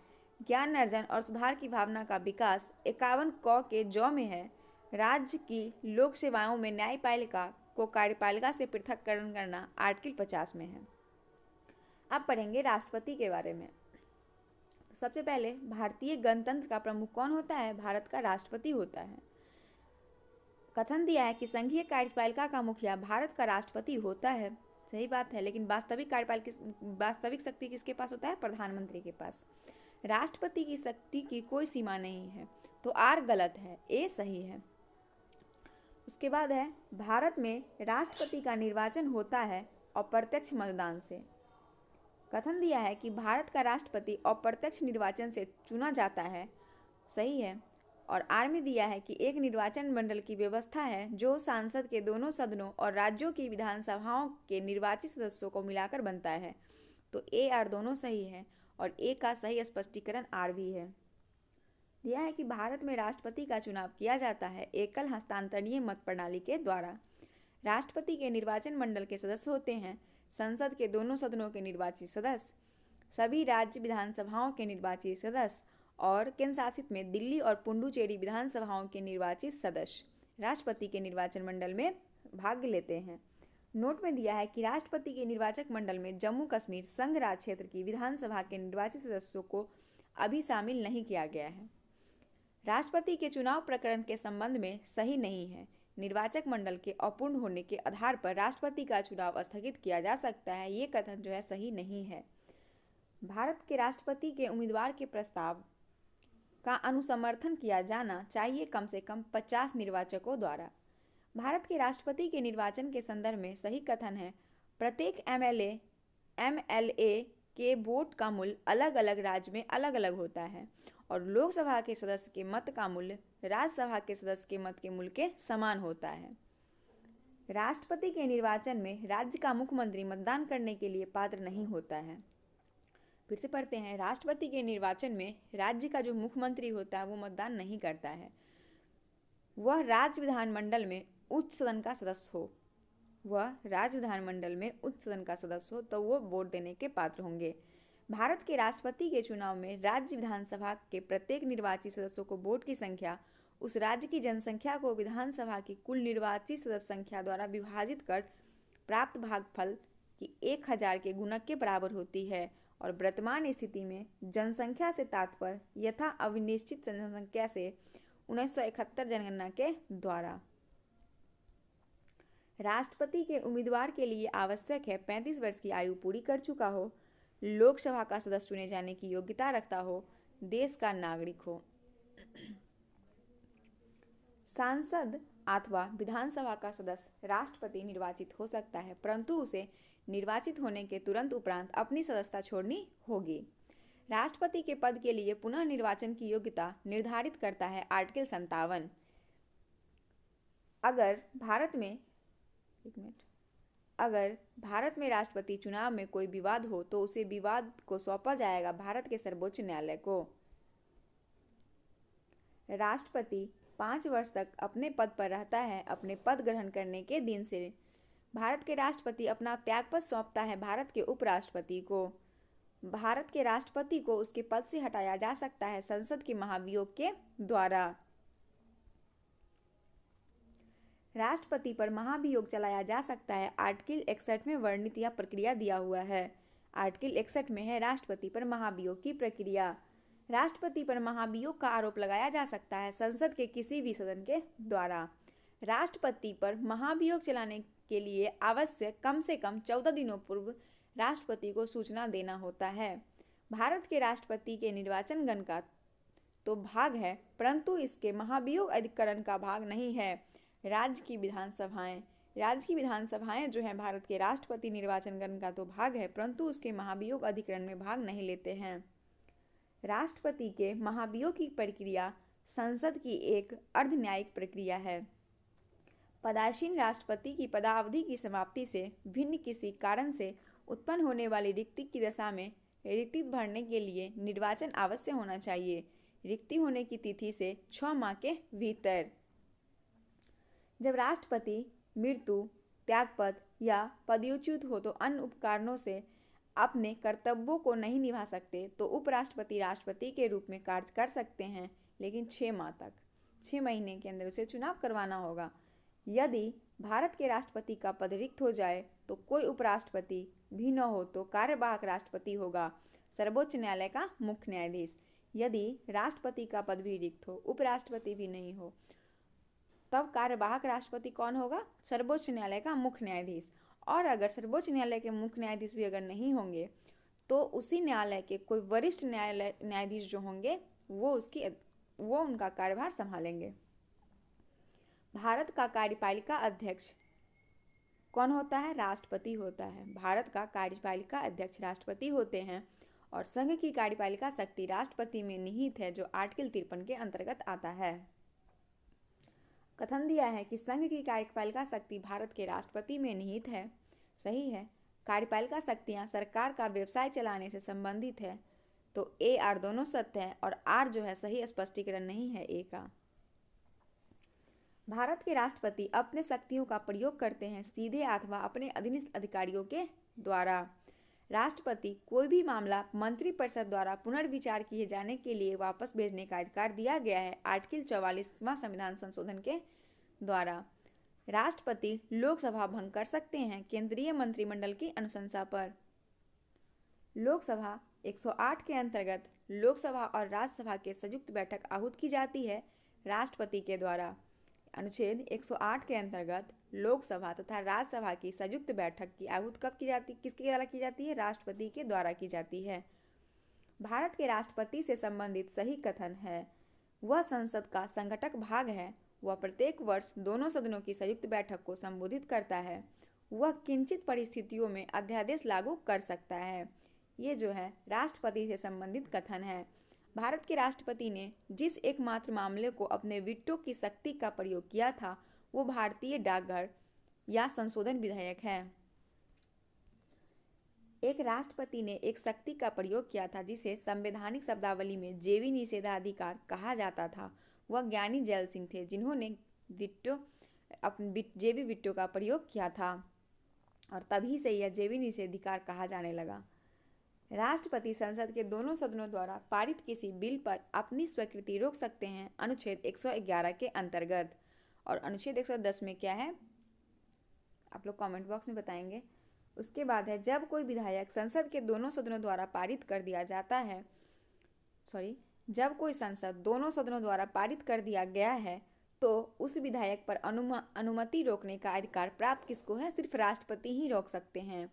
ज्ञान अर्जन और सुधार की भावना का विकास 51 क के जौ में है। राज्य की लोक सेवाओं में न्यायपालिका को कार्यपालिका से पृथककरण करना आर्टिकल 50 में है। अब पढ़ेंगे राष्ट्रपति के बारे में। तो सबसे पहले भारतीय गणतंत्र का प्रमुख कौन होता है? भारत का राष्ट्रपति होता है। कथन दिया है कि संघीय कार्यपालिका का मुखिया भारत का राष्ट्रपति होता है। सही बात है, लेकिन वास्तविक शक्ति किसके पास होता है? प्रधानमंत्री के पास। राष्ट्रपति की शक्ति की कोई सीमा नहीं है, तो आर गलत है, ए सही है। उसके बाद है भारत में राष्ट्रपति का निर्वाचन होता है अप्रत्यक्ष मतदान से। कथन दिया है कि भारत का राष्ट्रपति अप्रत्यक्ष निर्वाचन से चुना जाता है। सही है। और आर में दिया है कि एक निर्वाचन मंडल की व्यवस्था है जो संसद के दोनों सदनों और राज्यों की विधानसभाओं के निर्वाचित सदस्यों को मिलाकर बनता है। तो ए आर दोनों सही है और ए का सही स्पष्टीकरण आर भी है। दिया है कि भारत में राष्ट्रपति का चुनाव किया जाता है एकल हस्तांतरणीय मत प्रणाली के द्वारा। राष्ट्रपति के निर्वाचन मंडल के सदस्य होते हैं संसद के दोनों सदनों के निर्वाचित सदस्य, सभी राज्य विधानसभाओं के निर्वाचित सदस्य और केंद्र शासित में दिल्ली और पुडुचेरी विधानसभाओं के निर्वाचित सदस्य राष्ट्रपति के निर्वाचन मंडल में भाग लेते हैं। नोट में दिया है कि राष्ट्रपति के निर्वाचक मंडल में जम्मू कश्मीर संघ राज्य क्षेत्र की विधानसभा के निर्वाचित सदस्यों को अभी शामिल नहीं किया गया है। राष्ट्रपति के चुनाव प्रकरण के संबंध में सही नहीं है। निर्वाचक मंडल के अपूर्ण होने के आधार पर राष्ट्रपति का चुनाव स्थगित किया जा सकता है। ये कथन जो है सही नहीं है। भारत के राष्ट्रपति के उम्मीदवार के प्रस्ताव का अनुसमर्थन किया जाना चाहिए कम से कम 50 निर्वाचकों द्वारा। भारत के राष्ट्रपति के निर्वाचन के संदर्भ में सही कथन है प्रत्येक एमएलए के वोट का मूल्य अलग अलग राज्य में अलग अलग होता है और लोकसभा के सदस्य के मत का मूल्य राज्यसभा के सदस्य के मत के मूल्य के समान होता है। राष्ट्रपति के निर्वाचन में राज्य का मुख्यमंत्री मतदान करने के लिए पात्र नहीं होता है। फिर से पढ़ते हैं। राष्ट्रपति के निर्वाचन में राज्य का जो मुख्यमंत्री होता है वो मतदान नहीं करता है। वह राज्य विधानमंडल में उच्च सदन का सदस्य हो तो वो वोट देने के पात्र होंगे। भारत के राष्ट्रपति के चुनाव में राज्य विधानसभा के प्रत्येक निर्वाचित सदस्यों को वोट की संख्या उस राज्य की जनसंख्या को विधानसभा की कुल निर्वाचित सदस्य संख्या द्वारा विभाजित कर प्राप्त भागफल की 1000 के गुणक के बराबर होती है और वर्तमान स्थिति में जनसंख्या से तात्पर्य यथा अविनिश्चित जनसंख्या से 1971 जनगणना के द्वारा। राष्ट्रपति के उम्मीदवार के लिए आवश्यक है 35 वर्ष की आयु पूरी कर चुका हो, लोकसभा का सदस्य चुने जाने की योग्यता रखता हो, देश का नागरिक हो। सांसद अथवा विधानसभा का सदस्य राष्ट्रपति निर्वाचित हो सकता है, परंतु उसे निर्वाचित होने के तुरंत उपरांत अपनी सदस्यता छोड़नी होगी। राष्ट्रपति के पद के लिए पुनः निर्वाचन की योग्यता निर्धारित करता है आर्टिकल 57। अगर भारत में राष्ट्रपति चुनाव में कोई विवाद हो तो उसे विवाद को सौंपा जाएगा भारत के सर्वोच्च न्यायालय को। राष्ट्रपति 5 वर्ष तक अपने पद पर रहता है। अपने पद ग्रहण करने के दिन से भारत के राष्ट्रपति अपना त्यागपत्र सौंपता है भारत के उपराष्ट्रपति को। भारत के राष्ट्रपति को उसके पद से हटाया जा सकता है संसद के महाभियोग के द्वारा। राष्ट्रपति पर महाभियोग चलाया जा सकता है। आर्टिकल 61 में वर्णित यह प्रक्रिया दिया हुआ है। आर्टिकल 61 में है राष्ट्रपति पर महाभियोग की प्रक्रिया। राष्ट्रपति पर महाभियोग का आरोप लगाया जा सकता है संसद के किसी भी सदन के द्वारा। राष्ट्रपति पर महाभियोग चलाने के लिए आवश्यक कम से कम 14 दिनों पूर्व राष्ट्रपति को सूचना देना होता है। भारत के राष्ट्रपति के निर्वाचन गण का तो भाग है, परंतु इसके महाभियोग अधिकरण का भाग नहीं है। राज्य की विधानसभाएं जो हैं भारत के राष्ट्रपति निर्वाचन गण का तो भाग है, परंतु उसके महाभियोग अधिकरण में भाग नहीं लेते हैं। राष्ट्रपति के महाभियोग की प्रक्रिया संसद की एक अर्धन्यायिक प्रक्रिया है। पदासीन राष्ट्रपति की पदावधि की समाप्ति से भिन्न किसी कारण से उत्पन्न होने वाली रिक्ति की दशा में रिक्ति भरने के लिए निर्वाचन अवश्य होना चाहिए, रिक्ति होने की तिथि से 6 माह के भीतर। जब राष्ट्रपति मृत्यु, त्यागपत्र या पदच्युत हो तो अन्य उपकारणों से अपने कर्तव्यों को नहीं निभा सकते तो उपराष्ट्रपति राष्ट्रपति के रूप में कार्य कर सकते हैं, लेकिन 6 माह तक, 6 महीने के अंदर उसे चुनाव करवाना होगा। यदि भारत के राष्ट्रपति का पद रिक्त हो जाए तो कोई उपराष्ट्रपति भी न हो तो कार्यवाहक राष्ट्रपति होगा सर्वोच्च न्यायालय का मुख्य न्यायाधीश। यदि राष्ट्रपति का पद भी रिक्त हो, उपराष्ट्रपति भी नहीं हो, तब कार्यवाहक राष्ट्रपति कौन होगा? सर्वोच्च न्यायालय का मुख्य न्यायाधीश। और अगर सर्वोच्च न्यायालय के मुख्य न्यायाधीश भी अगर नहीं होंगे तो उसी न्यायालय के कोई वरिष्ठ न्यायाधीश जो होंगे वो उनका कार्यभार संभालेंगे। भारत का कार्यपालिका अध्यक्ष कौन होता है? राष्ट्रपति होता है। भारत का कार्यपालिका अध्यक्ष राष्ट्रपति होते हैं और संघ की कार्यपालिका शक्ति राष्ट्रपति में निहित है, जो आर्टिकल 53 के अंतर्गत आता है। कथन दिया है कि संघ की कार्यपालिका शक्ति भारत के राष्ट्रपति में निहित है। सही है। कार्यपालिका शक्तियां सरकार का व्यवसाय चलाने से संबंधित है, तो ए आर दोनों सत्य है और आर जो है सही स्पष्टीकरण नहीं है ए का। भारत के राष्ट्रपति अपने शक्तियों का प्रयोग करते हैं सीधे अथवा अपने अधीनस्थ अधिकारियों के द्वारा। राष्ट्रपति कोई भी मामला मंत्रिपरिषद द्वारा पुनर्विचार किए जाने के लिए वापस भेजने का अधिकार दिया गया है आर्टिकल 44वां संविधान संशोधन के द्वारा। राष्ट्रपति लोकसभा भंग कर सकते हैं केंद्रीय मंत्रिमंडल की अनुशंसा पर। लोकसभा 108 के अंतर्गत लोकसभा और राज्यसभा के संयुक्त बैठक आहूत की जाती है राष्ट्रपति के द्वारा। अनुच्छेद 108 के अंतर्गत लोकसभा तथा राज्यसभा की संयुक्त बैठक की आहूत कब की जाती, किसके द्वारा की जाती है? राष्ट्रपति के द्वारा की जाती है। भारत के राष्ट्रपति से संबंधित सही कथन है वह संसद का संघटक भाग है। वह प्रत्येक वर्ष दोनों सदनों की संयुक्त बैठक को संबोधित करता है। वह किंचित परिस्थितियों में अध्यादेश लागू कर सकता है। ये जो है राष्ट्रपति से संबंधित कथन है। भारत के राष्ट्रपति ने जिस एकमात्र मामले को अपने वीटो की शक्ति का प्रयोग किया था वो भारतीय डाकघर या संशोधन विधेयक है। एक राष्ट्रपति ने एक शक्ति का प्रयोग किया था जिसे संवैधानिक शब्दावली में जेवी निषेधाधिकार कहा जाता था। वह ज्ञानी जैल सिंह थे जिन्होंने जेवी वीटो का प्रयोग किया था और तभी से यह जेवी निषेधाधिकार कहा जाने लगा। राष्ट्रपति संसद के दोनों सदनों द्वारा पारित किसी बिल पर अपनी स्वीकृति रोक सकते हैं अनुच्छेद 111 के अंतर्गत। और अनुच्छेद 110 में क्या है आप लोग कमेंट बॉक्स में बताएंगे। उसके बाद है जब कोई विधायक संसद के दोनों सदनों द्वारा पारित कर दिया जाता है जब कोई संसद दोनों सदनों द्वारा पारित कर दिया गया है तो उस विधायक पर अनुमति रोकने का अधिकार प्राप्त किसको है? सिर्फ राष्ट्रपति ही रोक सकते हैं।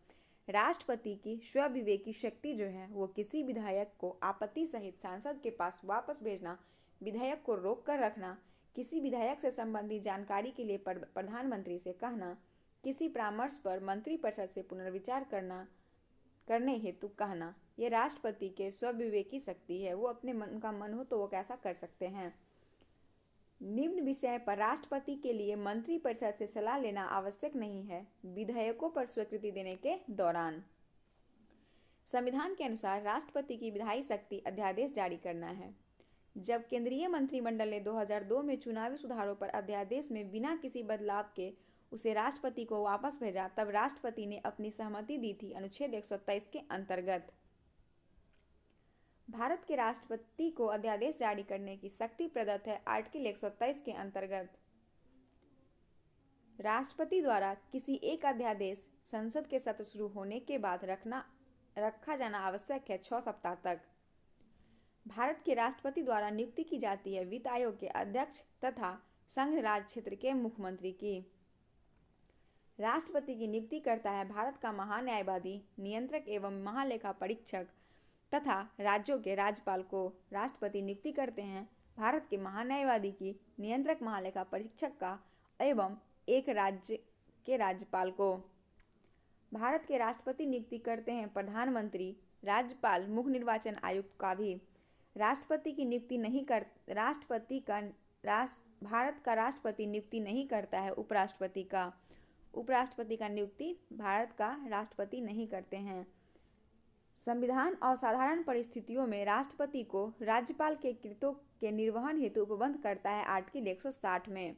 राष्ट्रपति की स्वविवेकी शक्ति जो है वो किसी विधायक को आपत्ति सहित सांसद के पास वापस भेजना, विधायक को रोक कर रखना, किसी विधायक से संबंधित जानकारी के लिए प्रधानमंत्री से कहना, किसी परामर्श पर मंत्रिपरिषद से पुनर्विचार करने हेतु कहना, ये राष्ट्रपति के स्वविवेकी शक्ति है। वो अपने मन का मन हो तो वो कैसा कर सकते हैं। निम्न विषय पर राष्ट्रपति के लिए मंत्रिपरिषद से सलाह लेना आवश्यक नहीं है विधेयकों पर स्वीकृति देने के दौरान। संविधान के अनुसार राष्ट्रपति की विधायी शक्ति अध्यादेश जारी करना है। जब केंद्रीय मंत्रिमंडल ने 2002 में चुनावी सुधारों पर अध्यादेश में बिना किसी बदलाव के उसे राष्ट्रपति को वापस भेजा तब राष्ट्रपति ने अपनी सहमति दी थी अनुच्छेद 123 के अंतर्गत। भारत के राष्ट्रपति को अध्यादेश जारी करने की शक्ति प्रदत्त है आर्टिकल 123 के अंतर्गत। राष्ट्रपति द्वारा किसी एक अध्यादेश संसद के सत्र शुरू होने के बाद रखा जाना आवश्यक है 6 सप्ताह तक। भारत के राष्ट्रपति द्वारा नियुक्ति की जाती है वित्त आयोग के अध्यक्ष तथा संघ राज्य क्षेत्र के मुख्यमंत्री की। राष्ट्रपति की नियुक्ति करता है भारत का महान्यायवादी, नियंत्रक एवं महालेखा परीक्षक तथा राज्यों के राज्यपाल को राष्ट्रपति नियुक्ति करते हैं भारत के महान्यायवादी की, नियंत्रक महालेखा परीक्षक का एवं एक राज्य के राज्यपाल को। भारत के राष्ट्रपति नियुक्ति करते हैं प्रधानमंत्री, राज्यपाल, मुख्य निर्वाचन आयुक्त का भी। राष्ट्रपति की नियुक्ति नहीं कर भारत का राष्ट्रपति नियुक्ति नहीं करता है उपराष्ट्रपति का। उपराष्ट्रपति का नियुक्ति भारत का राष्ट्रपति नहीं करते हैं। संविधान असाधारण परिस्थितियों में राष्ट्रपति को राज्यपाल के कृत्यों के निर्वहन हेतु उपबंध करता है आर्टिकल 160 में।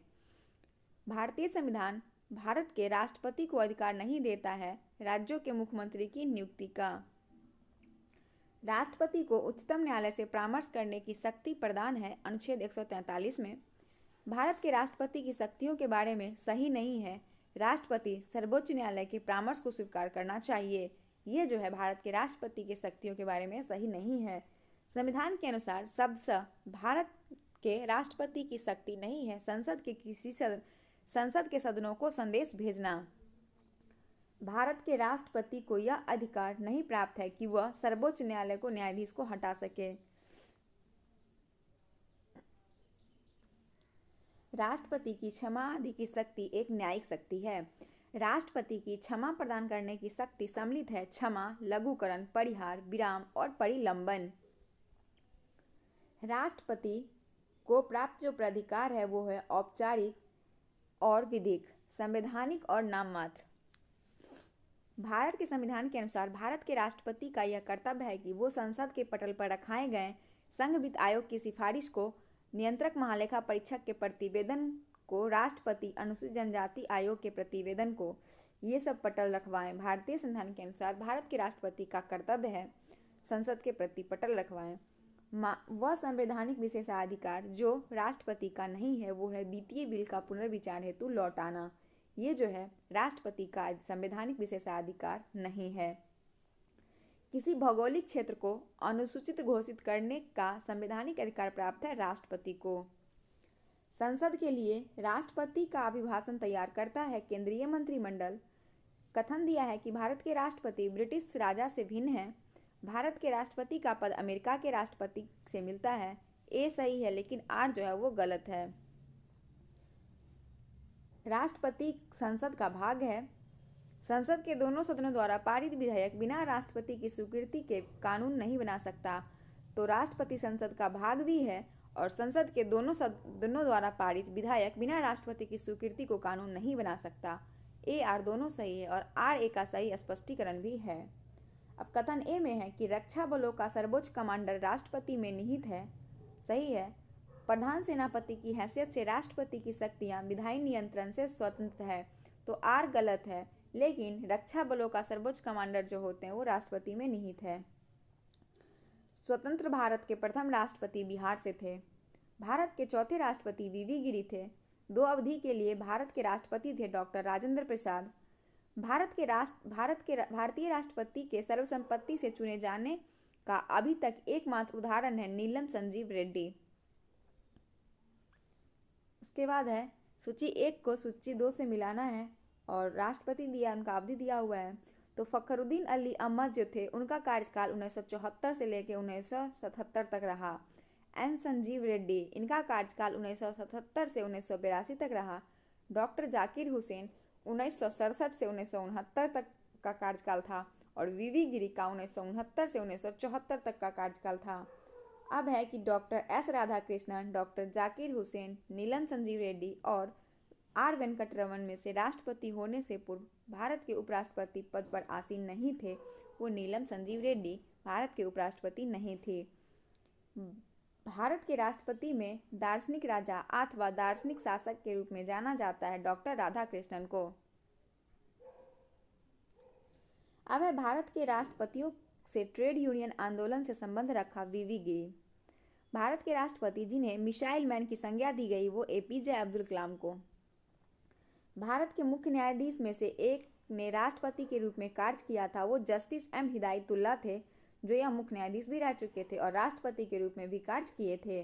भारतीय संविधान भारत के राष्ट्रपति को अधिकार नहीं देता है राज्यों के मुख्यमंत्री की नियुक्ति का। राष्ट्रपति को उच्चतम न्यायालय से परामर्श करने की शक्ति प्रदान है अनुच्छेद 143 में। भारत के राष्ट्रपति की शक्तियों के बारे में सही नहीं है, राष्ट्रपति सर्वोच्च न्यायालय के परामर्श को स्वीकार करना चाहिए। ये जो है भारत के राष्ट्रपति की शक्तियों के बारे में सही नहीं है। संविधान के अनुसार शब्दशः भारत के राष्ट्रपति की शक्ति नहीं है संसद के सदनों को संदेश भेजना। भारत के राष्ट्रपति को यह अधिकार नहीं प्राप्त है कि वह सर्वोच्च न्यायालय को न्यायाधीश को हटा सके। राष्ट्रपति की क्षमा आदि की शक्ति एक न्यायिक शक्ति है। राष्ट्रपति की क्षमा प्रदान करने की शक्ति सम्मिलित है क्षमा, लघुकरण, परिहार, विराम और परिलंबन। राष्ट्रपति को प्राप्त जो प्राधिकार है वो है औपचारिक और विधिक, संवैधानिक और नाममात्र। भारत के संविधान के अनुसार भारत के राष्ट्रपति का यह कर्तव्य है कि वो संसद के पटल पर रखाए गए संघ वित्त आयोग की सिफारिश को, नियंत्रक महालेखा परीक्षक के प्रतिवेदन को, राष्ट्रपति अनुसूचित जनजाति आयोग के प्रतिवेदन को, ये सब पटल रखवाएं। भारतीय संविधान के अनुसार भारत के राष्ट्रपति का कर्तव्य है संसद के प्रति पटल रखवाएं। वह संवैधानिक विशेषाधिकार जो राष्ट्रपति का नहीं है वो है द्वितीय बिल का पुनर्विचार हेतु लौटाना। ये जो है राष्ट्रपति का संवैधानिक विशेषाधिकार नहीं है। किसी भौगोलिक क्षेत्र को अनुसूचित घोषित करने का संवैधानिक अधिकार प्राप्त है राष्ट्रपति को। संसद के लिए राष्ट्रपति का अभिभाषण तैयार करता है केंद्रीय मंत्रिमंडल। कथन दिया है कि भारत के राष्ट्रपति ब्रिटिश राजा से भिन्न है। भारत के राष्ट्रपति का पद अमेरिका के राष्ट्रपति से मिलता है। ए सही है लेकिन आर जो है वो गलत है। राष्ट्रपति संसद का भाग है। संसद के दोनों सदनों द्वारा पारित विधेयक बिना राष्ट्रपति की स्वीकृति के कानून नहीं बना सकता, तो राष्ट्रपति संसद का भाग भी है और संसद के दोनों सदनों द्वारा पारित विधेयक बिना राष्ट्रपति की स्वीकृति को कानून नहीं बना सकता। ए आर दोनों सही है और आर ए का सही स्पष्टीकरण भी है। अब कथन ए में है कि रक्षा बलों का सर्वोच्च कमांडर राष्ट्रपति में निहित है। सही है। प्रधान सेनापति की हैसियत से राष्ट्रपति की शक्तियां विधायी नियंत्रण से स्वतंत्र है, तो आर गलत है, लेकिन रक्षा बलों का सर्वोच्च कमांडर जो होते हैं वो राष्ट्रपति में निहित है। स्वतंत्र भारत के प्रथम राष्ट्रपति बिहार से थे। भारत के चौथे राष्ट्रपति वीवी गिरी थे। 2 अवधि के लिए भारत के राष्ट्रपति थे डॉक्टर राजेंद्र प्रसाद। भारतीय राष्ट्रपति के सर्वसम्मति से चुने जाने का अभी तक एकमात्र उदाहरण है नीलम संजीव रेड्डी। उसके बाद है सूची 1 को सूची 2 से मिलाना है और राष्ट्रपति दिया, उनका अवधि दिया हुआ है। तो फखरुद्दीन अली अहमद जो थे उनका कार्यकाल 1974 से लेकर 1977 तक रहा। एन संजीव रेड्डी, इनका कार्यकाल 1977 से 1982 तक रहा। डॉक्टर जाकिर हुसैन 1967 से 1969 तक का कार्यकाल था और वीवी गिरी का 1969 से 1974 तक का कार्यकाल था। अब है कि doctor S Radhakrishnan, doctor Zakir Hussain, Neelam Sanjiva Reddy और आर वेंकटरमन में से राष्ट्रपति होने से पूर्व भारत के उपराष्ट्रपति पद पर आसीन नहीं थे। वो नीलम संजीव रेड्डी भारत के उपराष्ट्रपति नहीं थे। भारत के राष्ट्रपति में दार्शनिक राजा अथवा दार्शनिक शासक के रूप में जाना जाता है डॉक्टर राधाकृष्णन को। अब है भारत के राष्ट्रपतियों से ट्रेड यूनियन आंदोलन से संबंध रखा वीवी गिरी। भारत के राष्ट्रपति जिन्हें मिसाइल मैन की संज्ञा दी गई वो एपीजे अब्दुल कलाम को। भारत के मुख्य न्यायाधीश में से एक ने राष्ट्रपति के रूप में कार्य किया था, वो जस्टिस एम हिदायतुल्ला थे, जो यह मुख्य न्यायाधीश भी रह चुके थे और राष्ट्रपति के रूप में भी कार्य किए थे।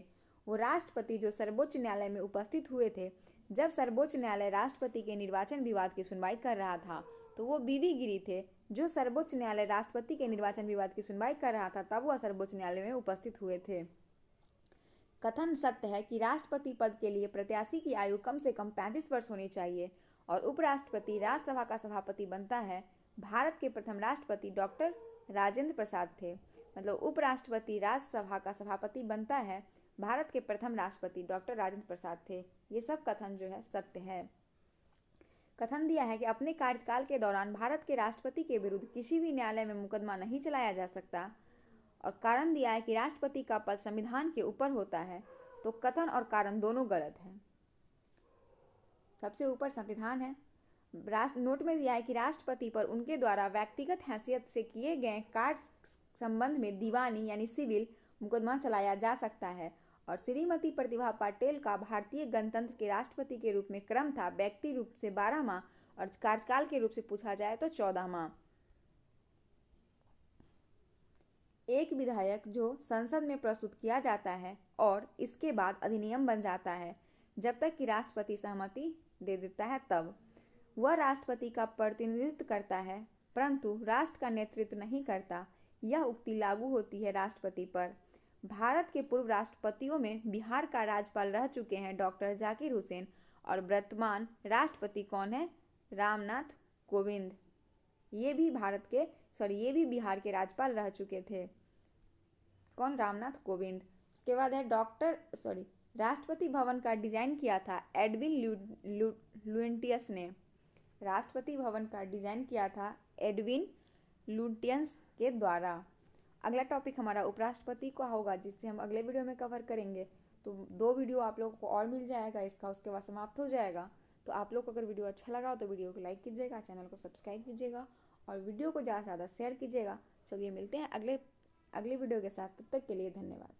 वो राष्ट्रपति जो सर्वोच्च न्यायालय में उपस्थित हुए थे जब सर्वोच्च न्यायालय राष्ट्रपति के निर्वाचन विवाद की सुनवाई कर रहा था, तो वो वीवी गिरी थे जो सर्वोच्च न्यायालय राष्ट्रपति के निर्वाचन विवाद की सुनवाई कर रहा था, तब वह सर्वोच्च न्यायालय में उपस्थित हुए थे। कथन सत्य है कि राष्ट्रपति पद के लिए प्रत्याशी की आयु कम से कम 35 वर्ष होनी चाहिए और उपराष्ट्रपति राज्यसभा का सभापति बनता है। भारत के प्रथम राष्ट्रपति डॉक्टर राजेंद्र प्रसाद थे, मतलब उपराष्ट्रपति राज्यसभा का सभापति बनता है। भारत के प्रथम राष्ट्रपति डॉक्टर राजेंद्र प्रसाद थे। ये सब कथन जो है सत्य है। कथन दिया है कि अपने कार्यकाल के दौरान भारत के राष्ट्रपति के विरुद्ध किसी भी न्यायालय में मुकदमा नहीं चलाया जा सकता और कारण दिया है कि राष्ट्रपति का पद संविधान के ऊपर होता है। तो कथन और कारण दोनों गलत हैं। सबसे ऊपर संविधान है। नोट में दिया है कि राष्ट्रपति पर उनके द्वारा व्यक्तिगत हैसियत से किए गए कार्य संबंध में दीवानी यानी सिविल मुकदमा चलाया जा सकता है। और श्रीमती प्रतिभा पाटिल का भारतीय गणतंत्र के राष्ट्रपति के रूप में क्रम था व्यक्ति रूप से 12 माह और कार्यकाल के रूप से पूछा जाए तो 14 माह। एक विधायक जो संसद में प्रस्तुत किया जाता है और इसके बाद अधिनियम बन जाता है, जब तक कि राष्ट्रपति सहमति दे देता है तब वह राष्ट्रपति का प्रतिनिधित्व करता है, परंतु राष्ट्र का नेतृत्व नहीं करता। यह उक्ति लागू होती है राष्ट्रपति पर। भारत के पूर्व राष्ट्रपतियों में बिहार का राज्यपाल रह चुके हैं डॉक्टर जाकिर हुसैन और वर्तमान राष्ट्रपति कौन है? रामनाथ कोविंद। ये भी बिहार के राज्यपाल रह चुके थे। कौन? रामनाथ कोविंद। उसके बाद है राष्ट्रपति भवन का डिजाइन किया था एडविन लुटियंस ने। राष्ट्रपति भवन का डिजाइन किया था एडविन लुटियंस के द्वारा। अगला टॉपिक हमारा उपराष्ट्रपति का होगा, जिससे हम अगले वीडियो में कवर करेंगे। तो 2 वीडियो आप लोगों को और मिल जाएगा इसका, उसके बाद समाप्त हो जाएगा। तो आप लोग को अगर वीडियो अच्छा लगा हो तो वीडियो को लाइक कीजिएगा, चैनल को सब्सक्राइब कीजिएगा और वीडियो को ज़्यादा से ज़्यादा शेयर कीजिएगा। चलिए मिलते हैं अगले वीडियो के साथ, तब तक के लिए धन्यवाद।